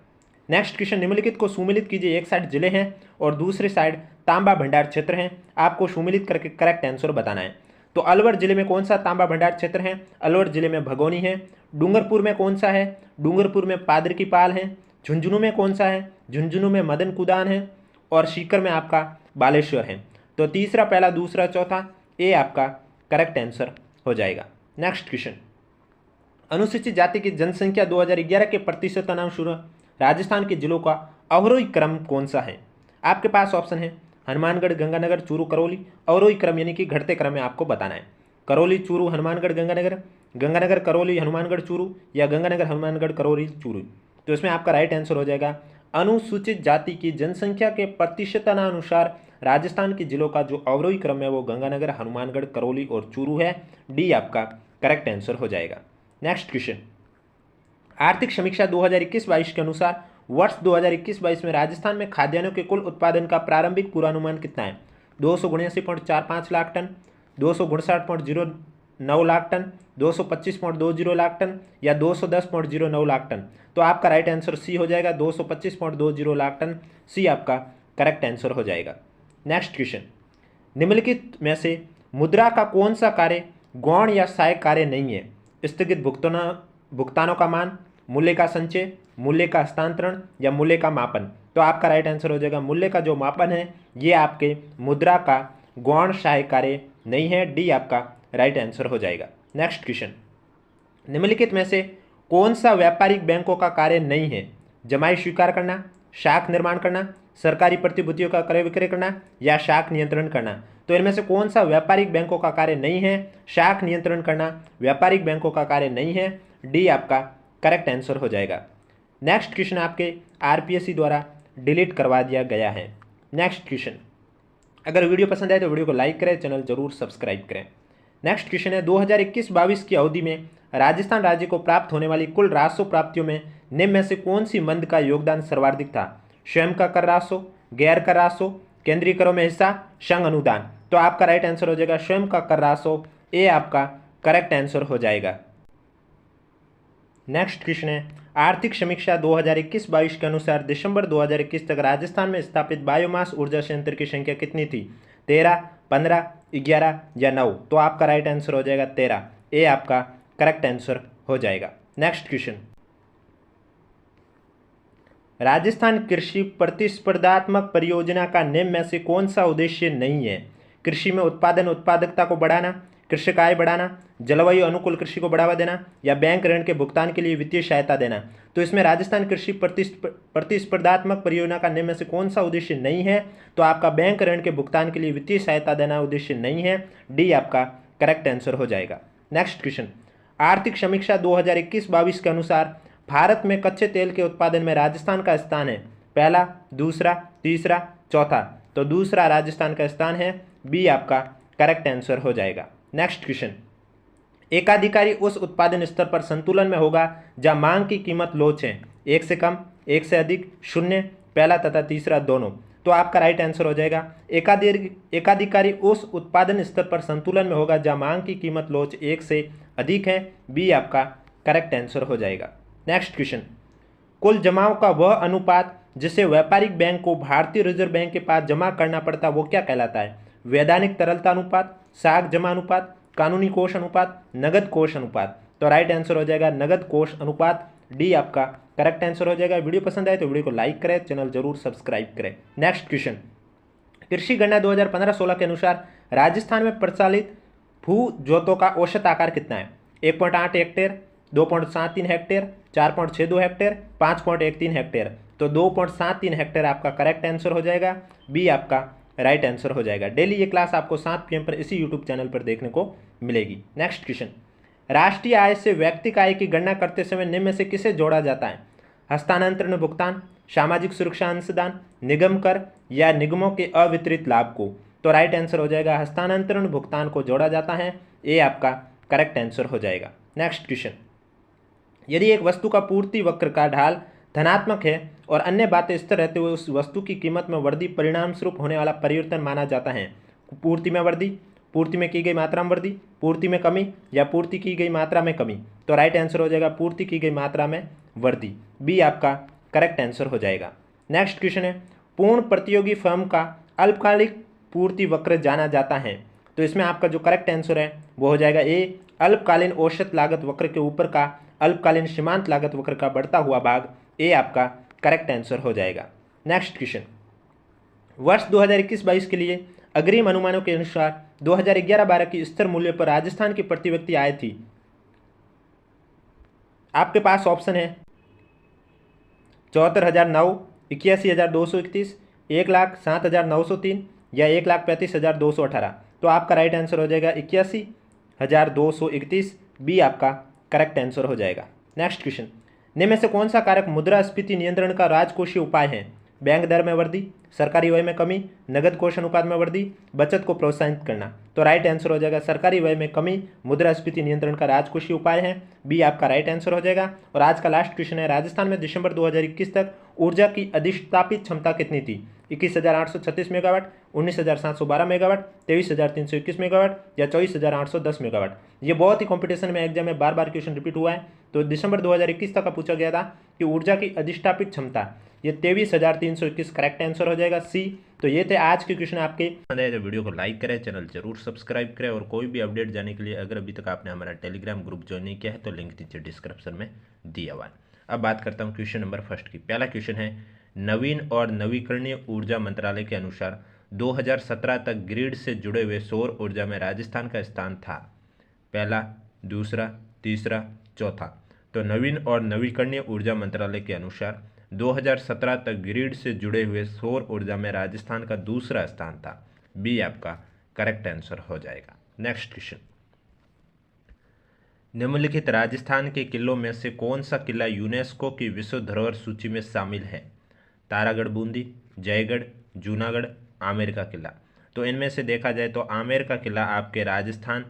नेक्स्ट क्वेश्चन, निम्नलिखित को सुमेलित कीजिए। एक साइड जिले हैं और दूसरी साइड तांबा भंडार क्षेत्र हैं, आपको सुमेलित करके करेक्ट आंसर बताना है। तो अलवर जिले में कौन सा तांबा भंडार क्षेत्र है? अलवर जिले में भगोनी है। डूंगरपुर में कौन सा है? डूंगरपुर में पादर की पाल है। झुंझुनू में कौन सा है? झुंझुनू में मदन कुदान है। और सीकर में आपका बालेश्वर है। तो तीसरा, पहला, दूसरा, चौथा, ये आपका करेक्ट आंसर हो जाएगा। नेक्स्ट क्वेश्चन, अनुसूचित जाति की जनसंख्या 2011 के प्रतिशत अनुसार राजस्थान के जिलों का अवरोही क्रम कौन सा है? आपके पास ऑप्शन है हनुमानगढ़, गंगानगर, चूरू, करौली। अवरोही क्रम यानी कि घटते क्रम में आपको बताना है। करौली, चूरू, हनुमानगढ़, गंगानगर, गंगानगर, करौली, हनुमानगढ़, चूरू, या गंगानगर, हनुमानगढ़, करौली, चूरू। तो इसमें आपका राइट आंसर हो जाएगा अनुसूचित जाति की जनसंख्या के प्रतिशतानुसार राजस्थान के जिलों का जो अवरोही क्रम है वो गंगानगर, हनुमानगढ़, करौली और चूरू है, डी आपका करेक्ट आंसर हो जाएगा। नेक्स्ट क्वेश्चन, आर्थिक समीक्षा 2021-22 के अनुसार वर्ष 2021-22 में राजस्थान में खाद्यान्नों के कुल उत्पादन का प्रारंभिक पूर्वानुमान कितना है? 279.45 lakh ton, 259.09 lakh ton, 225.20 lakh ton या 210.09 लाख टन। तो आपका राइट आंसर सी हो जाएगा, 225.20 लाख टन। सी आपका करेक्ट आंसर हो जाएगा। नेक्स्ट क्वेश्चन, निम्नलिखित में से मुद्रा का कौन सा कार्य गौण या सहायक कार्य नहीं है? स्थगित भुगतानों का मान, मूल्य का संचय, मूल्य का हस्तांतरण या मूल्य का मापन। तो आपका राइट आंसर हो जाएगा मूल्य का जो मापन है ये आपके मुद्रा का गौण सहायक कार्य नहीं है। डी आपका राइट आंसर हो जाएगा। नेक्स्ट क्वेश्चन, निम्नलिखित में से कौन सा व्यापारिक बैंकों का कार्य नहीं है? जमाई स्वीकार करना, शाख निर्माण करना, सरकारी प्रतिभूतियों का क्रय विक्रय करना या शाख नियंत्रण करना। तो इनमें से कौन सा व्यापारिक बैंकों का कार्य नहीं है? शाख नियंत्रण करना व्यापारिक बैंकों का कार्य नहीं है। डी आपका करेक्ट आंसर हो जाएगा। नेक्स्ट क्वेश्चन आपके आरपीएससी द्वारा डिलीट करवा दिया गया है। नेक्स्ट क्वेश्चन, अगर वीडियो पसंद आए तो वीडियो को लाइक करें, चैनल जरूर सब्सक्राइब करें। नेक्स्ट क्वेश्चन है, 2021-22 की अवधि में राजस्थान राज्य को प्राप्त होने वाली कुल राजस्व प्राप्तियों में निम्न में से कौन सी मंद का योगदान सर्वाधिक था? स्वयं का कर राजस्व, गैर कर राजस्व, केंद्रीय करों में हिस्सा, संघ अनुदान। तो आपका राइट आंसर हो जाएगा स्वयं का कर राजस्व। ए आपका करेक्ट आंसर हो जाएगा। नेक्स्ट क्वेश्चन है, आर्थिक समीक्षा 2021-22 के अनुसार दिसंबर 2021 तक राजस्थान में स्थापित बायोमास ऊर्जा संयंत्र की संख्या कितनी थी? 13, 15, 11 या 9। तो आपका राइट आंसर हो जाएगा 13। ए आपका करेक्ट आंसर हो जाएगा। नेक्स्ट क्वेश्चन, राजस्थान कृषि प्रतिस्पर्धात्मक परियोजना का निम्न में से कौन सा उद्देश्य नहीं है? कृषि में उत्पादन उत्पादकता को बढ़ाना, कृषक आय बढ़ाना, जलवायु अनुकूल कृषि को बढ़ावा देना या बैंक ऋण के भुगतान के लिए वित्तीय सहायता देना। तो इसमें राजस्थान कृषि प्रतिस्पर्धात्मक परियोजना का निम्न में से कौन सा उद्देश्य नहीं है? तो आपका बैंक ऋण के भुगतान के लिए वित्तीय सहायता देना उद्देश्य नहीं है। डी आपका करेक्ट आंसर हो जाएगा। नेक्स्ट क्वेश्चन, आर्थिक समीक्षा 2021-22 के अनुसार भारत में कच्चे तेल के उत्पादन में राजस्थान का स्थान है? पहला, दूसरा, तीसरा, चौथा। तो दूसरा राजस्थान का स्थान है। बी आपका करेक्ट आंसर हो जाएगा। नेक्स्ट क्वेश्चन, एकाधिकारी उस उत्पादन स्तर पर संतुलन में होगा जहां मांग की कीमत लोच है? एक से कम, एक से अधिक, शून्य, पहला तथा तीसरा दोनों। तो आपका राइट आंसर हो जाएगा एकाधिकारी उस उत्पादन स्तर पर संतुलन में होगा जहां मांग की कीमत लोच एक से अधिक है। बी आपका करेक्ट आंसर हो जाएगा। नेक्स्ट क्वेश्चन, कुल जमाओं का वह अनुपात जिसे व्यापारिक बैंक को भारतीय रिजर्व बैंक के पास जमा करना पड़ता वो क्या कहलाता है? वैधानिक तरलता अनुपात, साख जमा अनुपात, कानूनी कोष अनुपात, नगद कोष अनुपात। तो राइट आंसर हो जाएगा नगद कोष अनुपात। डी आपका करेक्ट आंसर हो जाएगा। वीडियो पसंद आए तो वीडियो को लाइक करें, चैनल जरूर सब्सक्राइब करें। नेक्स्ट क्वेश्चन, कृषि गणना 2015-16 के अनुसार राजस्थान में प्रचलित भू जोतों का औसत आकार कितना है? 1.8 हेक्टेयर, 2.73 हेक्टेयर, 4.62 हेक्टेयर, 5.13 हेक्टेयर। तो 2.73 हेक्टेयर आपका करेक्ट आंसर हो जाएगा। बी आपका राइट आंसर हो जाएगा। डेली ये क्लास आपको 7 PM पर इसी यूट्यूब चैनल पर देखने को मिलेगी। नेक्स्ट क्वेश्चन, राष्ट्रीय आय से व्यक्तिगत आय की गणना करते समय निम्न में से किसे जोड़ा जाता है? हस्तांतरण भुगतान, सामाजिक सुरक्षा अंशदान, निगम कर या निगमों के अवितरित लाभ को। तो राइट आंसर हो जाएगा हस्तांतरण भुगतान को जोड़ा जाता है। ए आपका करेक्ट आंसर हो जाएगा। नेक्स्ट क्वेश्चन, यदि एक वस्तु का पूर्ति वक्र का ढाल धनात्मक है और अन्य बातें स्थिर रहते हुए उस वस्तु की कीमत में वृद्धि परिणाम स्वरूप होने वाला परिवर्तन माना जाता है? पूर्ति में वृद्धि, पूर्ति में की गई मात्रा में वृद्धि, पूर्ति में कमी या पूर्ति की गई मात्रा में कमी। तो राइट आंसर हो जाएगा पूर्ति की गई मात्रा में वृद्धि। बी आपका करेक्ट आंसर हो जाएगा। नेक्स्ट क्वेश्चन है, पूर्ण प्रतियोगी फर्म का अल्पकालिक पूर्ति वक्र जाना जाता है? तो इसमें आपका जो करेक्ट आंसर है वो हो जाएगा ए, अल्पकालीन औसत लागत वक्र के ऊपर का अल्पकालीन सीमांत लागत वक्र का बढ़ता हुआ भाग। ए आपका करेक्ट आंसर हो जाएगा। नेक्स्ट क्वेश्चन, वर्ष 2021-22 के लिए अग्रिम अनुमानों के अनुसार 2011-12 की स्थिर मूल्य पर राजस्थान की प्रति व्यक्ति आय थी? आपके पास ऑप्शन है 74,009, 81,231, 1,07,903 या 1,35,218। तो आपका राइट आंसर हो जाएगा 81,231। बी आपका करेक्ट आंसर हो जाएगा। नेक्स्ट क्वेश्चन, निम्न में से कौन सा कारक मुद्रास्फीति नियंत्रण का राजकोषीय उपाय है? बैंक दर में वृद्धि, सरकारी व्यय में कमी, नगद कोष अनुपात में वृद्धि, बचत को प्रोत्साहित करना। तो राइट आंसर हो जाएगा सरकारी व्यय में कमी मुद्रास्फीति नियंत्रण का राजकोषीय उपाय है। बी आपका राइट आंसर हो जाएगा। और आज का लास्ट क्वेश्चन है, राजस्थान में दिसंबर 2021 तक ऊर्जा की अधिष्ठापित क्षमता कितनी थी? 21,836 मेगावाट, 19,712 मेगावाट, 23,321 मेगावाट या 24,810 मेगावाट। ये बहुत ही कंपटीशन में एग्जाम में बार बार क्वेश्चन रिपीट हुआ है। तो दिसंबर 2021 तक का पूछा गया था कि ऊर्जा की अधिष्ठापित क्षमता, ये 23,321 करेक्ट आंसर हो जाएगा सी। तो ये थे आज के क्वेश्चन आपके। तो वीडियो को लाइक करें, चैनल जरूर सब्सक्राइब करें और कोई भी अपडेट जाने के लिए अगर अभी तक आपने हमारा टेलीग्राम ग्रुप ज्वाइन नहीं किया है तो लिंक नीचे डिस्क्रिप्शन में दिया हुआ है। अब बात करता हूँ क्वेश्चन नंबर फर्स्ट की। पहला क्वेश्चन है, नवीन और नवीकरणीय ऊर्जा मंत्रालय के अनुसार 2017 तक ग्रिड से जुड़े हुए सौर ऊर्जा में राजस्थान का स्थान था। पहला, दूसरा, तीसरा, चौथा। तो नवीन और नवीकरणीय ऊर्जा मंत्रालय के अनुसार 2017 तक ग्रिड से जुड़े हुए सौर ऊर्जा में राजस्थान का दूसरा स्थान था। बी आपका करेक्ट आंसर हो जाएगा। नेक्स्ट क्वेश्चन, निम्नलिखित राजस्थान के किलों में से कौन सा किला यूनेस्को की विश्व धरोहर सूची में शामिल है? तारागढ़ बूंदी, जयगढ़, जूनागढ़, आमेर का किला। तो इनमें से देखा जाए तो आमेर का किला आपके राजस्थान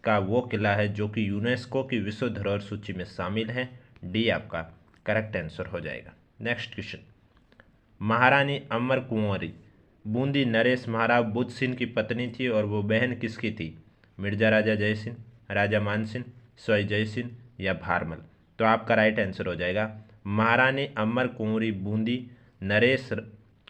का वो किला है जो कि यूनेस्को की विश्व धरोहर सूची में शामिल है। डी आपका करेक्ट आंसर हो जाएगा। नेक्स्ट क्वेश्चन, महारानी अमर कुंवरी बूंदी नरेश महाराव बुद्ध सिंह की पत्नी थी और वो बहन किसकी थी? मिर्जा राजा जयसिंह, राजा मानसिंह, सोई जयसिंह या भारमल। तो आपका राइट आंसर हो जाएगा महारानी अमर कुंवरी बूंदी नरेश।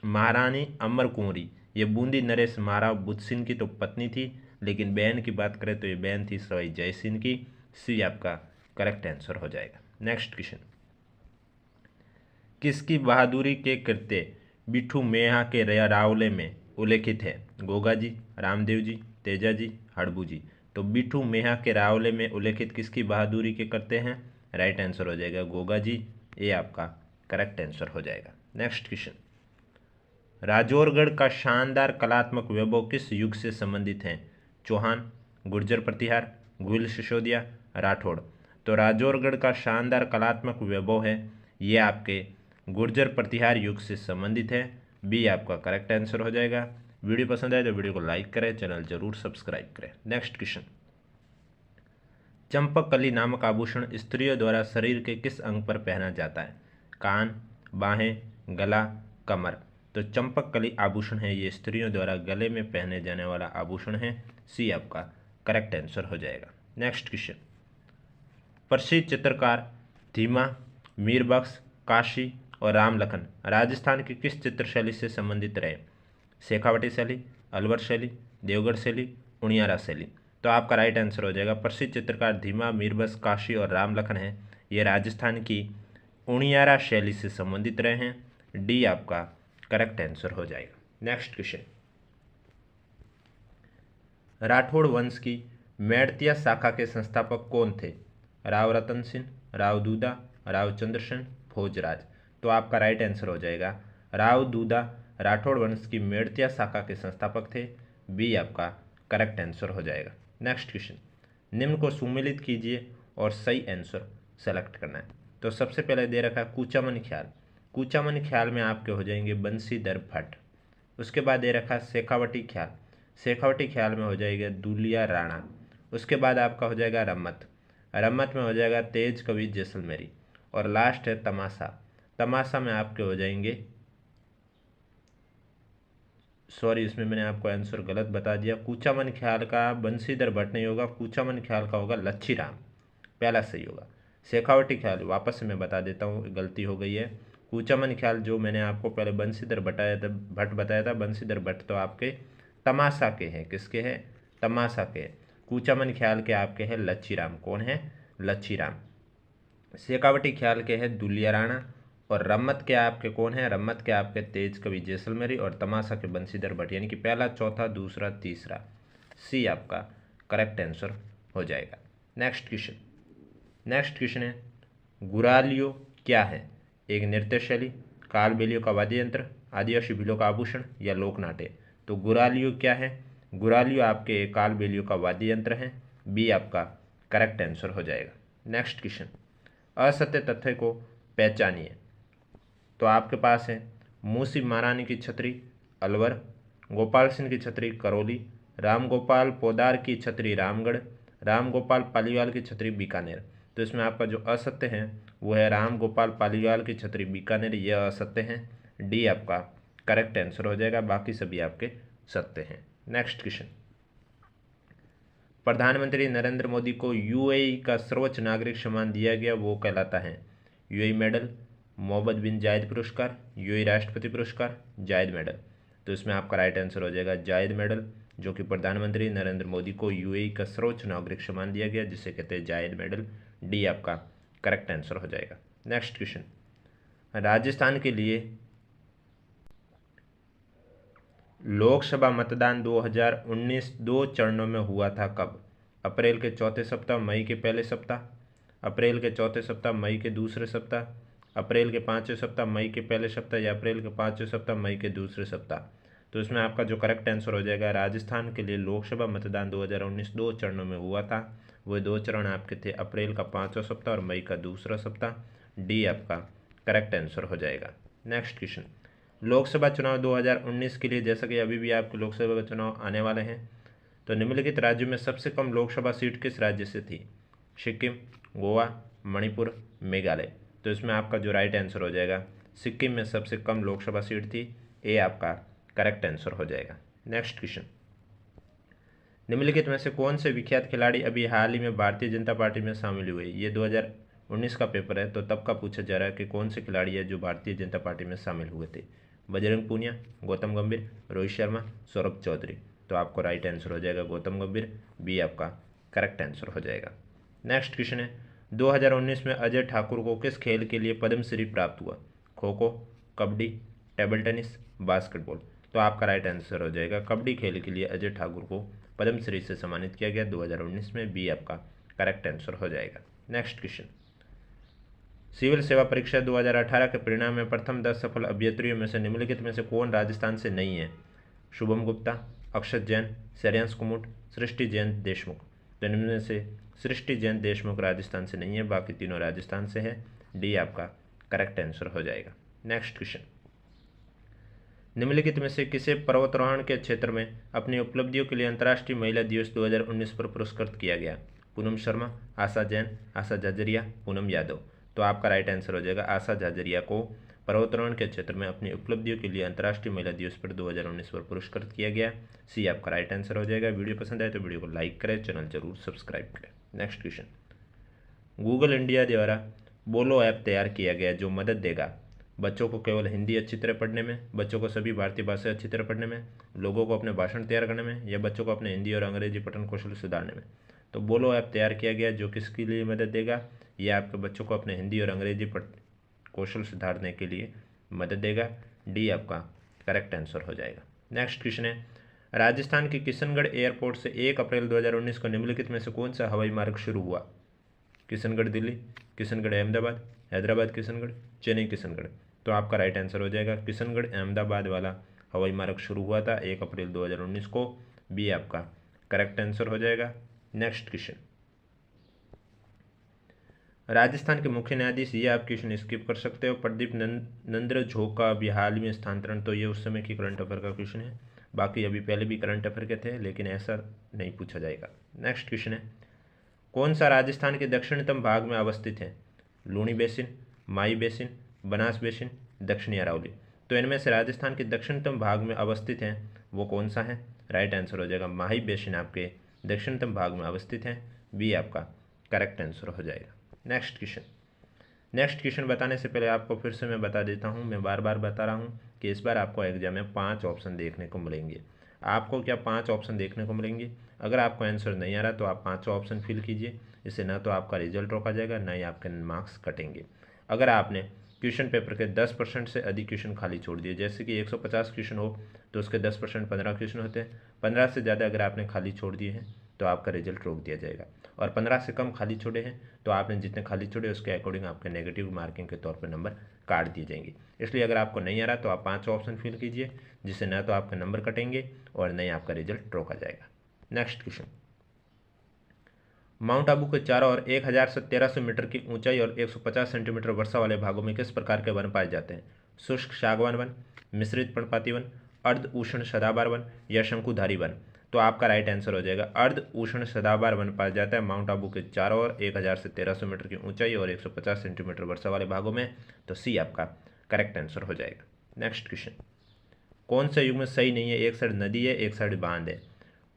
महारानी अमर कुंवरी ये बूंदी नरेश महाराव बुद्ध सिंह की तो पत्नी थी, लेकिन बहन की बात करें तो ये बहन थी सवाई जयसिंह की। सी आपका करेक्ट आंसर हो जाएगा। नेक्स्ट क्वेश्चन, किसकी बहादुरी के कृत्य बिठू मेहा के रावले में उल्लेखित है? गोगा जी, रामदेव जी, तेजा जी, हड़बू जी। तो बिठू मेहा के रावले में उल्लेखित किसकी बहादुरी के करते हैं? राइट आंसर हो जाएगा गोगा जी। ये आपका करेक्ट आंसर हो जाएगा। नेक्स्ट क्वेश्चन, राजौरगढ़ का शानदार कलात्मक वैभव किस युग से संबंधित है? चौहान, गुर्जर प्रतिहार, गुल सिसोदिया, राठौड़। तो राजौरगढ़ का शानदार कलात्मक वैभव है ये आपके गुर्जर प्रतिहार युग से संबंधित है। बी आपका करेक्ट आंसर हो जाएगा। वीडियो पसंद आए तो वीडियो को लाइक करें, चैनल जरूर सब्सक्राइब करें। नेक्स्ट क्वेश्चन, चंपककली नामक आभूषण स्त्रियों द्वारा शरीर के किस अंग पर पहना जाता है? कान, बाहें, गला, कमर। तो चंपककली आभूषण है ये स्त्रियों द्वारा गले में पहने जाने वाला आभूषण है। सी आपका करेक्ट आंसर हो जाएगा। नेक्स्ट क्वेश्चन, प्रसिद्ध चित्रकार धीमा, मीरबख्श, काशी और राम लखन राजस्थान की किस चित्र शैली से संबंधित रहे? शेखावटी शैली, अलवर शैली, देवगढ़ शैली, उनियारा शैली। तो आपका राइट आंसर हो जाएगा प्रसिद्ध चित्रकार धीमा, मीरबख्श, काशी और राम लखन है ये राजस्थान की उनियारा शैली से संबंधित रहे हैं। डी आपका करेक्ट आंसर हो जाएगा। नेक्स्ट क्वेश्चन, राठौड़ वंश की मेड़तिया शाखा के संस्थापक कौन थे? राव रतन सिंह, राव दूदा, राव चंद्रसेन, भोजराज। तो आपका राइट आंसर हो जाएगा राव दूदा राठौड़ वंश की मेड़तिया शाखा के संस्थापक थे। बी आपका करेक्ट आंसर हो जाएगा। नेक्स्ट क्वेश्चन, निम्न को सुमेलित कीजिए और सही आंसर सेलेक्ट करना है। तो सबसे पहले दे रखा है कूचामन ख्याल। कूचामन ख्याल में आपके हो जाएंगे बंसीधर भट्ट। उसके बाद दे रखा है शेखावटी ख्याल। शेखावटी ख्याल में हो जाएगा दुलिया राणा। उसके बाद आपका हो जाएगा रम्मत। रम्मत में हो जाएगा तेज कवि जैसलमेरी। और लास्ट है तमाशा। तमाशा में आपके हो जाएंगे, सॉरी इसमें मैंने आपको आंसर गलत बता दिया। कूचामन ख्याल का बंसीधर भट्ट नहीं होगा, कूचामन ख्याल का होगा लच्छी राम। पहला सही होगा। शेखावटी ख्याल वापस से मैं बता देता हूँ, गलती हो गई है। कूचामन ख्याल जो मैंने आपको पहले बंसीधर भट्ट बताया था, बंसीधर भट्ट तो आपके तमाशा के हैं। किसके हैं? तमाशा के। कूचामन ख्याल के आपके हैं लच्छी राम। कौन है? लच्छी राम। शेखावटी ख्याल के हैं दुलिया राणा। और रम्मत के आपके कौन है? रम्मत के आपके तेज कवि जैसलमेरी। और तमाशा के बंसीधर भट्ट। यानी कि पहला, चौथा, दूसरा, तीसरा। सी आपका करेक्ट आंसर हो जाएगा। नेक्स्ट क्वेश्चन, नेक्स्ट क्वेश्चन है गुरालियो क्या है? एक नृत्य शैली, कालबेलियों का वाद्य यंत्र, आदिवासी भीलों का आभूषण या लोक नाट्य। तो गुरालियो क्या है? गुरालियो आपके कालबेलियों का वाद्य यंत्र है। बी आपका करेक्ट आंसर हो जाएगा। नेक्स्ट क्वेश्चन, असत्य तथ्य को पहचानिए। तो आपके पास है मूसी महारानी की छतरी अलवर, गोपाल सिंह की छतरी करौली, राम गोपाल पोदार की छतरी रामगढ़, राम गोपाल पालीवाल की छतरी बीकानेर। तो इसमें आपका जो असत्य है वो है राम गोपाल पालीवाल की छतरी बीकानेर, यह असत्य है। डी आपका करेक्ट आंसर हो जाएगा, बाकी सभी आपके सत्य हैं। नेक्स्ट क्वेश्चन, प्रधानमंत्री नरेंद्र मोदी को यूएई का सर्वोच्च नागरिक सम्मान दिया गया, वो कहलाता है यूएई मेडल, मोहम्मद बिन जायद पुरस्कार, यूएई राष्ट्रपति पुरस्कार, जायद मेडल। तो इसमें आपका राइट आंसर हो जाएगा जायद मेडल, जो कि प्रधानमंत्री नरेंद्र मोदी को यूएई का सर्वोच्च नागरिक सम्मान दिया गया, जिसे कहते हैं जायद मेडल। डी आपका करेक्ट आंसर हो जाएगा। नेक्स्ट क्वेश्चन, राजस्थान के लिए लोकसभा मतदान 2019 दो चरणों में हुआ था, कब? अप्रैल के चौथे सप्ताह, मई के पहले सप्ताह, अप्रैल के चौथे सप्ताह, मई के दूसरे सप्ताह, अप्रैल के पाँचवें सप्ताह, मई के पहले सप्ताह, या अप्रैल के पाँचवें सप्ताह, मई के दूसरे सप्ताह। तो इसमें आपका जो करेक्ट आंसर हो जाएगा, राजस्थान के लिए लोकसभा मतदान 2019 दो चरणों में हुआ था। वो दो चरण आपके थे अप्रैल का पाँचवा सप्ताह और मई का दूसरा सप्ताह। डी आपका करेक्ट आंसर हो जाएगा। नेक्स्ट क्वेश्चन, लोकसभा चुनाव 2019 के लिए, जैसा कि अभी भी आपके लोकसभा का चुनाव आने वाले हैं, तो निम्नलिखित राज्यों में सबसे कम लोकसभा सीट किस राज्य से थी? सिक्किम, गोवा, मणिपुर, मेघालय। तो इसमें आपका जो राइट आंसर हो जाएगा, सिक्किम में सबसे कम लोकसभा सीट थी। ए आपका करेक्ट आंसर हो जाएगा। नेक्स्ट क्वेश्चन, निम्नलिखित में से कौन से विख्यात खिलाड़ी अभी हाल ही में भारतीय जनता पार्टी में शामिल हुए? ये 2019 का पेपर है, तो तब का पूछा जा रहा है कि कौन से खिलाड़ी है जो भारतीय जनता पार्टी में शामिल हुए थे? बजरंग पूनिया, गौतम गंभीर, रोहित शर्मा, सौरभ चौधरी। तो आपको राइट आंसर हो जाएगा गौतम गंभीर। बी आपका करेक्ट आंसर हो जाएगा। नेक्स्ट क्वेश्चन है, 2019 में अजय ठाकुर को किस खेल के लिए पद्मश्री प्राप्त हुआ? Kho kho, kabaddi, table tennis, basketball. तो आपका राइट आंसर हो जाएगा कबड्डी खेल के लिए अजय ठाकुर को पद्मश्री से सम्मानित किया गया 2019 में। बी आपका करेक्ट आंसर हो जाएगा। नेक्स्ट क्वेश्चन, सिविल सेवा परीक्षा 2018 के परिणाम में प्रथम 10 सफल अभ्यर्थियों में से निम्नलिखित में से कौन राजस्थान से नहीं है? शुभम गुप्ता, अक्षत जैन, श्रेयांश कुमुट, सृष्टि जैन देशमुख। तो इनमें से सृष्टि जैन देशमुख राजस्थान से नहीं है, बाकी तीनों राजस्थान से है। डी आपका करेक्ट आंसर हो जाएगा। नेक्स्ट क्वेश्चन, निम्नलिखित में से किसे पर्वतारोहण के क्षेत्र में अपनी उपलब्धियों के लिए अंतर्राष्ट्रीय महिला दिवस 2019 पर पुरस्कृत किया गया? पूनम शर्मा, आशा जैन, आशा झाझरिया, पूनम यादव। तो आपका राइट आंसर हो जाएगा आशा झाझरिया को पर्वतारोहण के क्षेत्र में अपनी उपलब्धियों के लिए अंतर्राष्ट्रीय महिला दिवस पर 2019 पर पुरस्कृत किया गया। सी आपका राइट आंसर हो जाएगा। वीडियो पसंद आए तो वीडियो को लाइक करें, चैनल जरूर सब्सक्राइब करें। नेक्स्ट क्वेश्चन, गूगल इंडिया द्वारा बोलो ऐप तैयार किया गया जो मदद देगा बच्चों को केवल हिंदी अच्छी तरह पढ़ने में, बच्चों को सभी भारतीय भाषा अच्छी तरह पढ़ने में, लोगों को अपने भाषण तैयार करने में, या बच्चों को अपने हिंदी और अंग्रेजी पठन कौशल सुधारने में। तो बोलो ऐप तैयार किया गया जो किसके लिए मदद देगा? ये आपके बच्चों को अपने हिंदी और अंग्रेजी कौशल सुधारने के लिए मदद देगा। डी आपका करेक्ट आंसर हो जाएगा। नेक्स्ट क्वेश्चन है, राजस्थान के किशनगढ़ एयरपोर्ट से 1 अप्रैल 2019 को निम्नलिखित में से कौन सा हवाई मार्ग शुरू हुआ? किशनगढ़ दिल्ली, किशनगढ़ अहमदाबाद, हैदराबाद किशनगढ़, चेन्नई किशनगढ़। तो आपका राइट आंसर हो जाएगा किशनगढ़ अहमदाबाद वाला हवाई मार्ग शुरू हुआ था 1 अप्रैल 2019 को। बी आपका करेक्ट आंसर हो जाएगा। नेक्स्ट क्वेश्चन, राजस्थान के मुख्य न्यायाधीश, ये आप क्वेश्चन स्किप कर सकते हो, प्रदीप नंद्र झो का अभी हाल में स्थानांतरण। तो ये उस समय की करंट अफेयर का क्वेश्चन है, बाकी अभी पहले भी करंट अफेयर के थे, लेकिन ऐसा नहीं पूछा जाएगा। नेक्स्ट क्वेश्चन है, कौन सा राजस्थान के दक्षिणतम भाग में अवस्थित है? लूणी बेसिन, माई बेसिन, बनास बेसिन, दक्षिणी अरावली। तो इनमें से राजस्थान के दक्षिणतम भाग में अवस्थित है वो कौन सा है? राइट आंसर हो जाएगा माही बेसिन आपके दक्षिणतम भाग में अवस्थित है। बी आपका करेक्ट आंसर हो जाएगा। नेक्स्ट क्वेश्चन बताने से पहले आपको फिर से मैं बता देता हूँ, मैं बार बार बता रहा हूँ कि इस बार आपको एग्जाम में 5 ऑप्शन देखने को मिलेंगे। आपको क्या 5 ऑप्शन देखने को मिलेंगे? अगर आपको आंसर नहीं आ रहा तो आप 5 ऑप्शन फिल कीजिए, इससे ना तो आपका रिजल्ट रोका जाएगा, ना ही आपके मार्क्स कटेंगे। अगर आपने क्वेश्चन पेपर के 10% से अधिक क्वेश्चन खाली छोड़ दिए, जैसे कि 150 क्वेश्चन हो तो उसके 10% 15 क्वेश्चन होते हैं, 15 से ज़्यादा अगर आपने खाली छोड़ दिए हैं तो आपका रिजल्ट रोक दिया जाएगा, और 15 से कम खाली छोड़े हैं तो आपने जितने खाली छोड़े उसके अकॉर्डिंग आपके नेगेटिव मार्किंग के तौर पर नंबर काट दिए जाएंगे। इसलिए अगर आपको नहीं आ रहा तो आप 5 ऑप्शन फिल कीजिए, जिससे न तो आपके नंबर कटेंगे और न ही आपका रिजल्ट रोका जाएगा। नेक्स्ट क्वेश्चन, माउंट आबू के चारों ओर 1700 मीटर की ऊंचाई और 150 सेंटीमीटर वर्षा वाले भागों में किस प्रकार के वन पाए जाते हैं? शुष्क सागवान वन, मिश्रित पर्णपाती वन, अर्ध उष्ण सदाबहार वन, या शंकुधारी वन। तो आपका राइट आंसर हो जाएगा अर्ध उष्ण सदाबहार वन पाया जाता है माउंट आबू के चारों ओर 1000 से 1300 मीटर की ऊंचाई और 150 सेंटीमीटर वर्षा वाले भागों में। तो सी आपका करेक्ट आंसर हो जाएगा। नेक्स्ट क्वेश्चन, कौन सा युग्म सही नहीं है? एक साइड नदी है, एक साइड बांध है।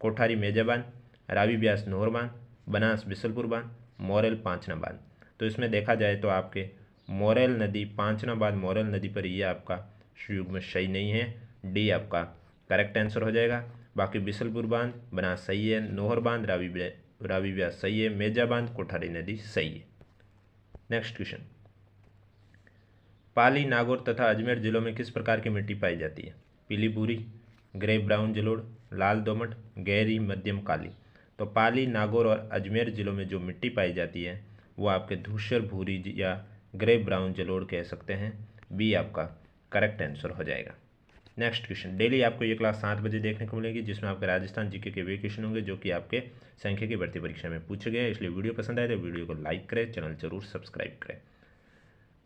कोठारी मेजा बांध, रावी ब्यास नोहर बांध, बनास बिसलपुर बांध, मोरेल पांचना बांध। तो इसमें देखा जाए तो आपके मोरेल नदी, पांचना बांध मोरेल नदी पर ये आपका युग्म सही नहीं है, डी आपका करेक्ट आंसर हो जाएगा। बाकी बिसलपुर बांध, बनास सही है, नोहर बांध, रावी ब्यास सही है, मेजा बांध, कोठारी नदी सही है। नेक्स्ट क्वेश्चन, पाली, नागौर तथा अजमेर जिलों में किस प्रकार की मिट्टी पाई जाती है? पीली भूरी, ग्रे ब्राउन जलोढ़, लाल दोमट, गहरी मध्यम काली। तो पाली, नागौर और अजमेर जिलों में जो मिट्टी पाई जाती है वो आपके धूसर भूरी या ग्रे ब्राउन जलोढ़ कह सकते हैं, बी आपका करेक्ट आंसर हो जाएगा। नेक्स्ट क्वेश्चन, डेली आपको ये क्लास 7 बजे देखने को मिलेगी, जिसमें आपके राजस्थान जीके के वे क्वेश्चन होंगे जो कि आपके संख्या की भर्ती परीक्षा में पूछे गए हैं। इसलिए वीडियो पसंद आए तो वीडियो को लाइक करें, चैनल जरूर सब्सक्राइब करें।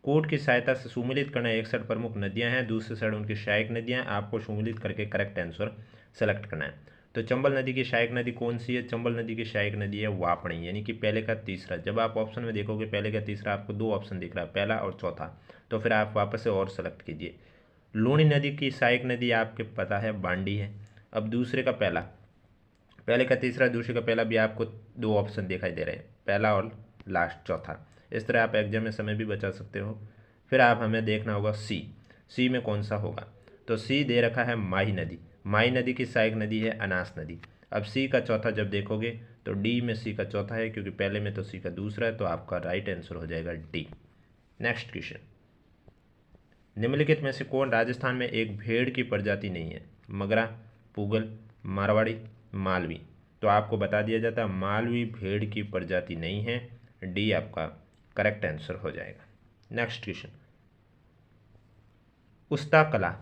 कोड की सहायता से सुमेलित करना, एक साइड प्रमुख नदियां हैं, दूसरी साइड उनकी सहायक नदियां, आपको सुमेलित करके करेक्ट आंसर सेलेक्ट करना है। तो चंबल नदी की सहायक नदी कौन सी है? चंबल नदी की सहायक नदी है वापणी, यानी कि पहले का तीसरा। जब आप ऑप्शन में देखोगे पहले का तीसरा, आपको 2 ऑप्शन दिख रहा है, पहला और चौथा, तो फिर आप वापस से और सेलेक्ट कीजिए। लूणी नदी की सहायक नदी आपके पता है बांडी है। अब दूसरे का पहला, पहले का तीसरा, दूसरे का पहला भी आपको 2 ऑप्शन दिखाई दे रहे हैं, पहला और लास्ट चौथा। इस तरह आप एग्जाम में समय भी बचा सकते हो। फिर आप हमें देखना होगा सी में कौन सा होगा। तो सी दे रखा है माही नदी, माही नदी की सहायक नदी है अनास नदी। अब सी का चौथा जब देखोगे तो डी में सी का चौथा है, क्योंकि पहले में तो सी का दूसरा है, तो आपका राइट आंसर हो जाएगा डी। नेक्स्ट क्वेश्चन, निम्नलिखित में से कौन राजस्थान में एक भेड़ की प्रजाति नहीं है? मगरा, पुगल, मारवाड़ी, मालवी। तो आपको बता दिया जाता है मालवी भेड़ की प्रजाति नहीं है, डी आपका करेक्ट आंसर हो जाएगा। नेक्स्ट क्वेश्चन, उस्ता कला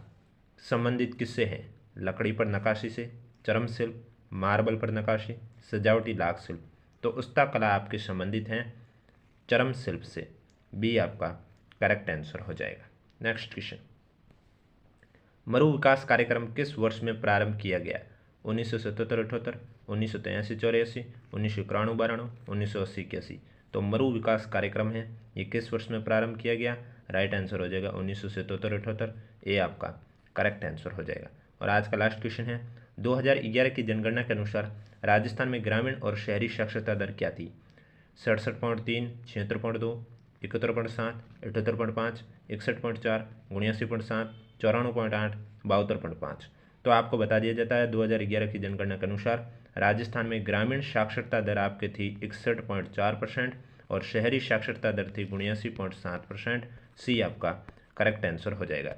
संबंधित किससे है? लकड़ी पर नक्काशी से, चर्म शिल्प, मार्बल पर नक्काशी, सजावटी लाख शिल्प। तो उस्ता कला आपके संबंधित हैं चर्म शिल्प से, बी आपका करेक्ट आंसर हो जाएगा। नेक्स्ट क्वेश्चन, मरु विकास कार्यक्रम किस वर्ष में प्रारंभ किया गया? 1977-78, 1983-84, 1991-92, 1980-81। तो मरु विकास कार्यक्रम है, ये किस वर्ष में प्रारंभ किया गया? राइट आंसर हो जाएगा 1977-78, ए आपका करेक्ट आंसर हो जाएगा। और आज का लास्ट क्वेश्चन है, 2011 की जनगणना के अनुसार राजस्थान में ग्रामीण और शहरी साक्षरता दर क्या थी? 67.3, 76.2, 71.7, 78.5, 61.4, 79.7, 94.8, 72.5। तो आपको बता दिया जाता है 2011 की जनगणना के अनुसार राजस्थान में ग्रामीण साक्षरता दर आपकी थी 61.4% और शहरी साक्षरता दर थी 79.7%। सी आपका करेक्ट आंसर हो जाएगा।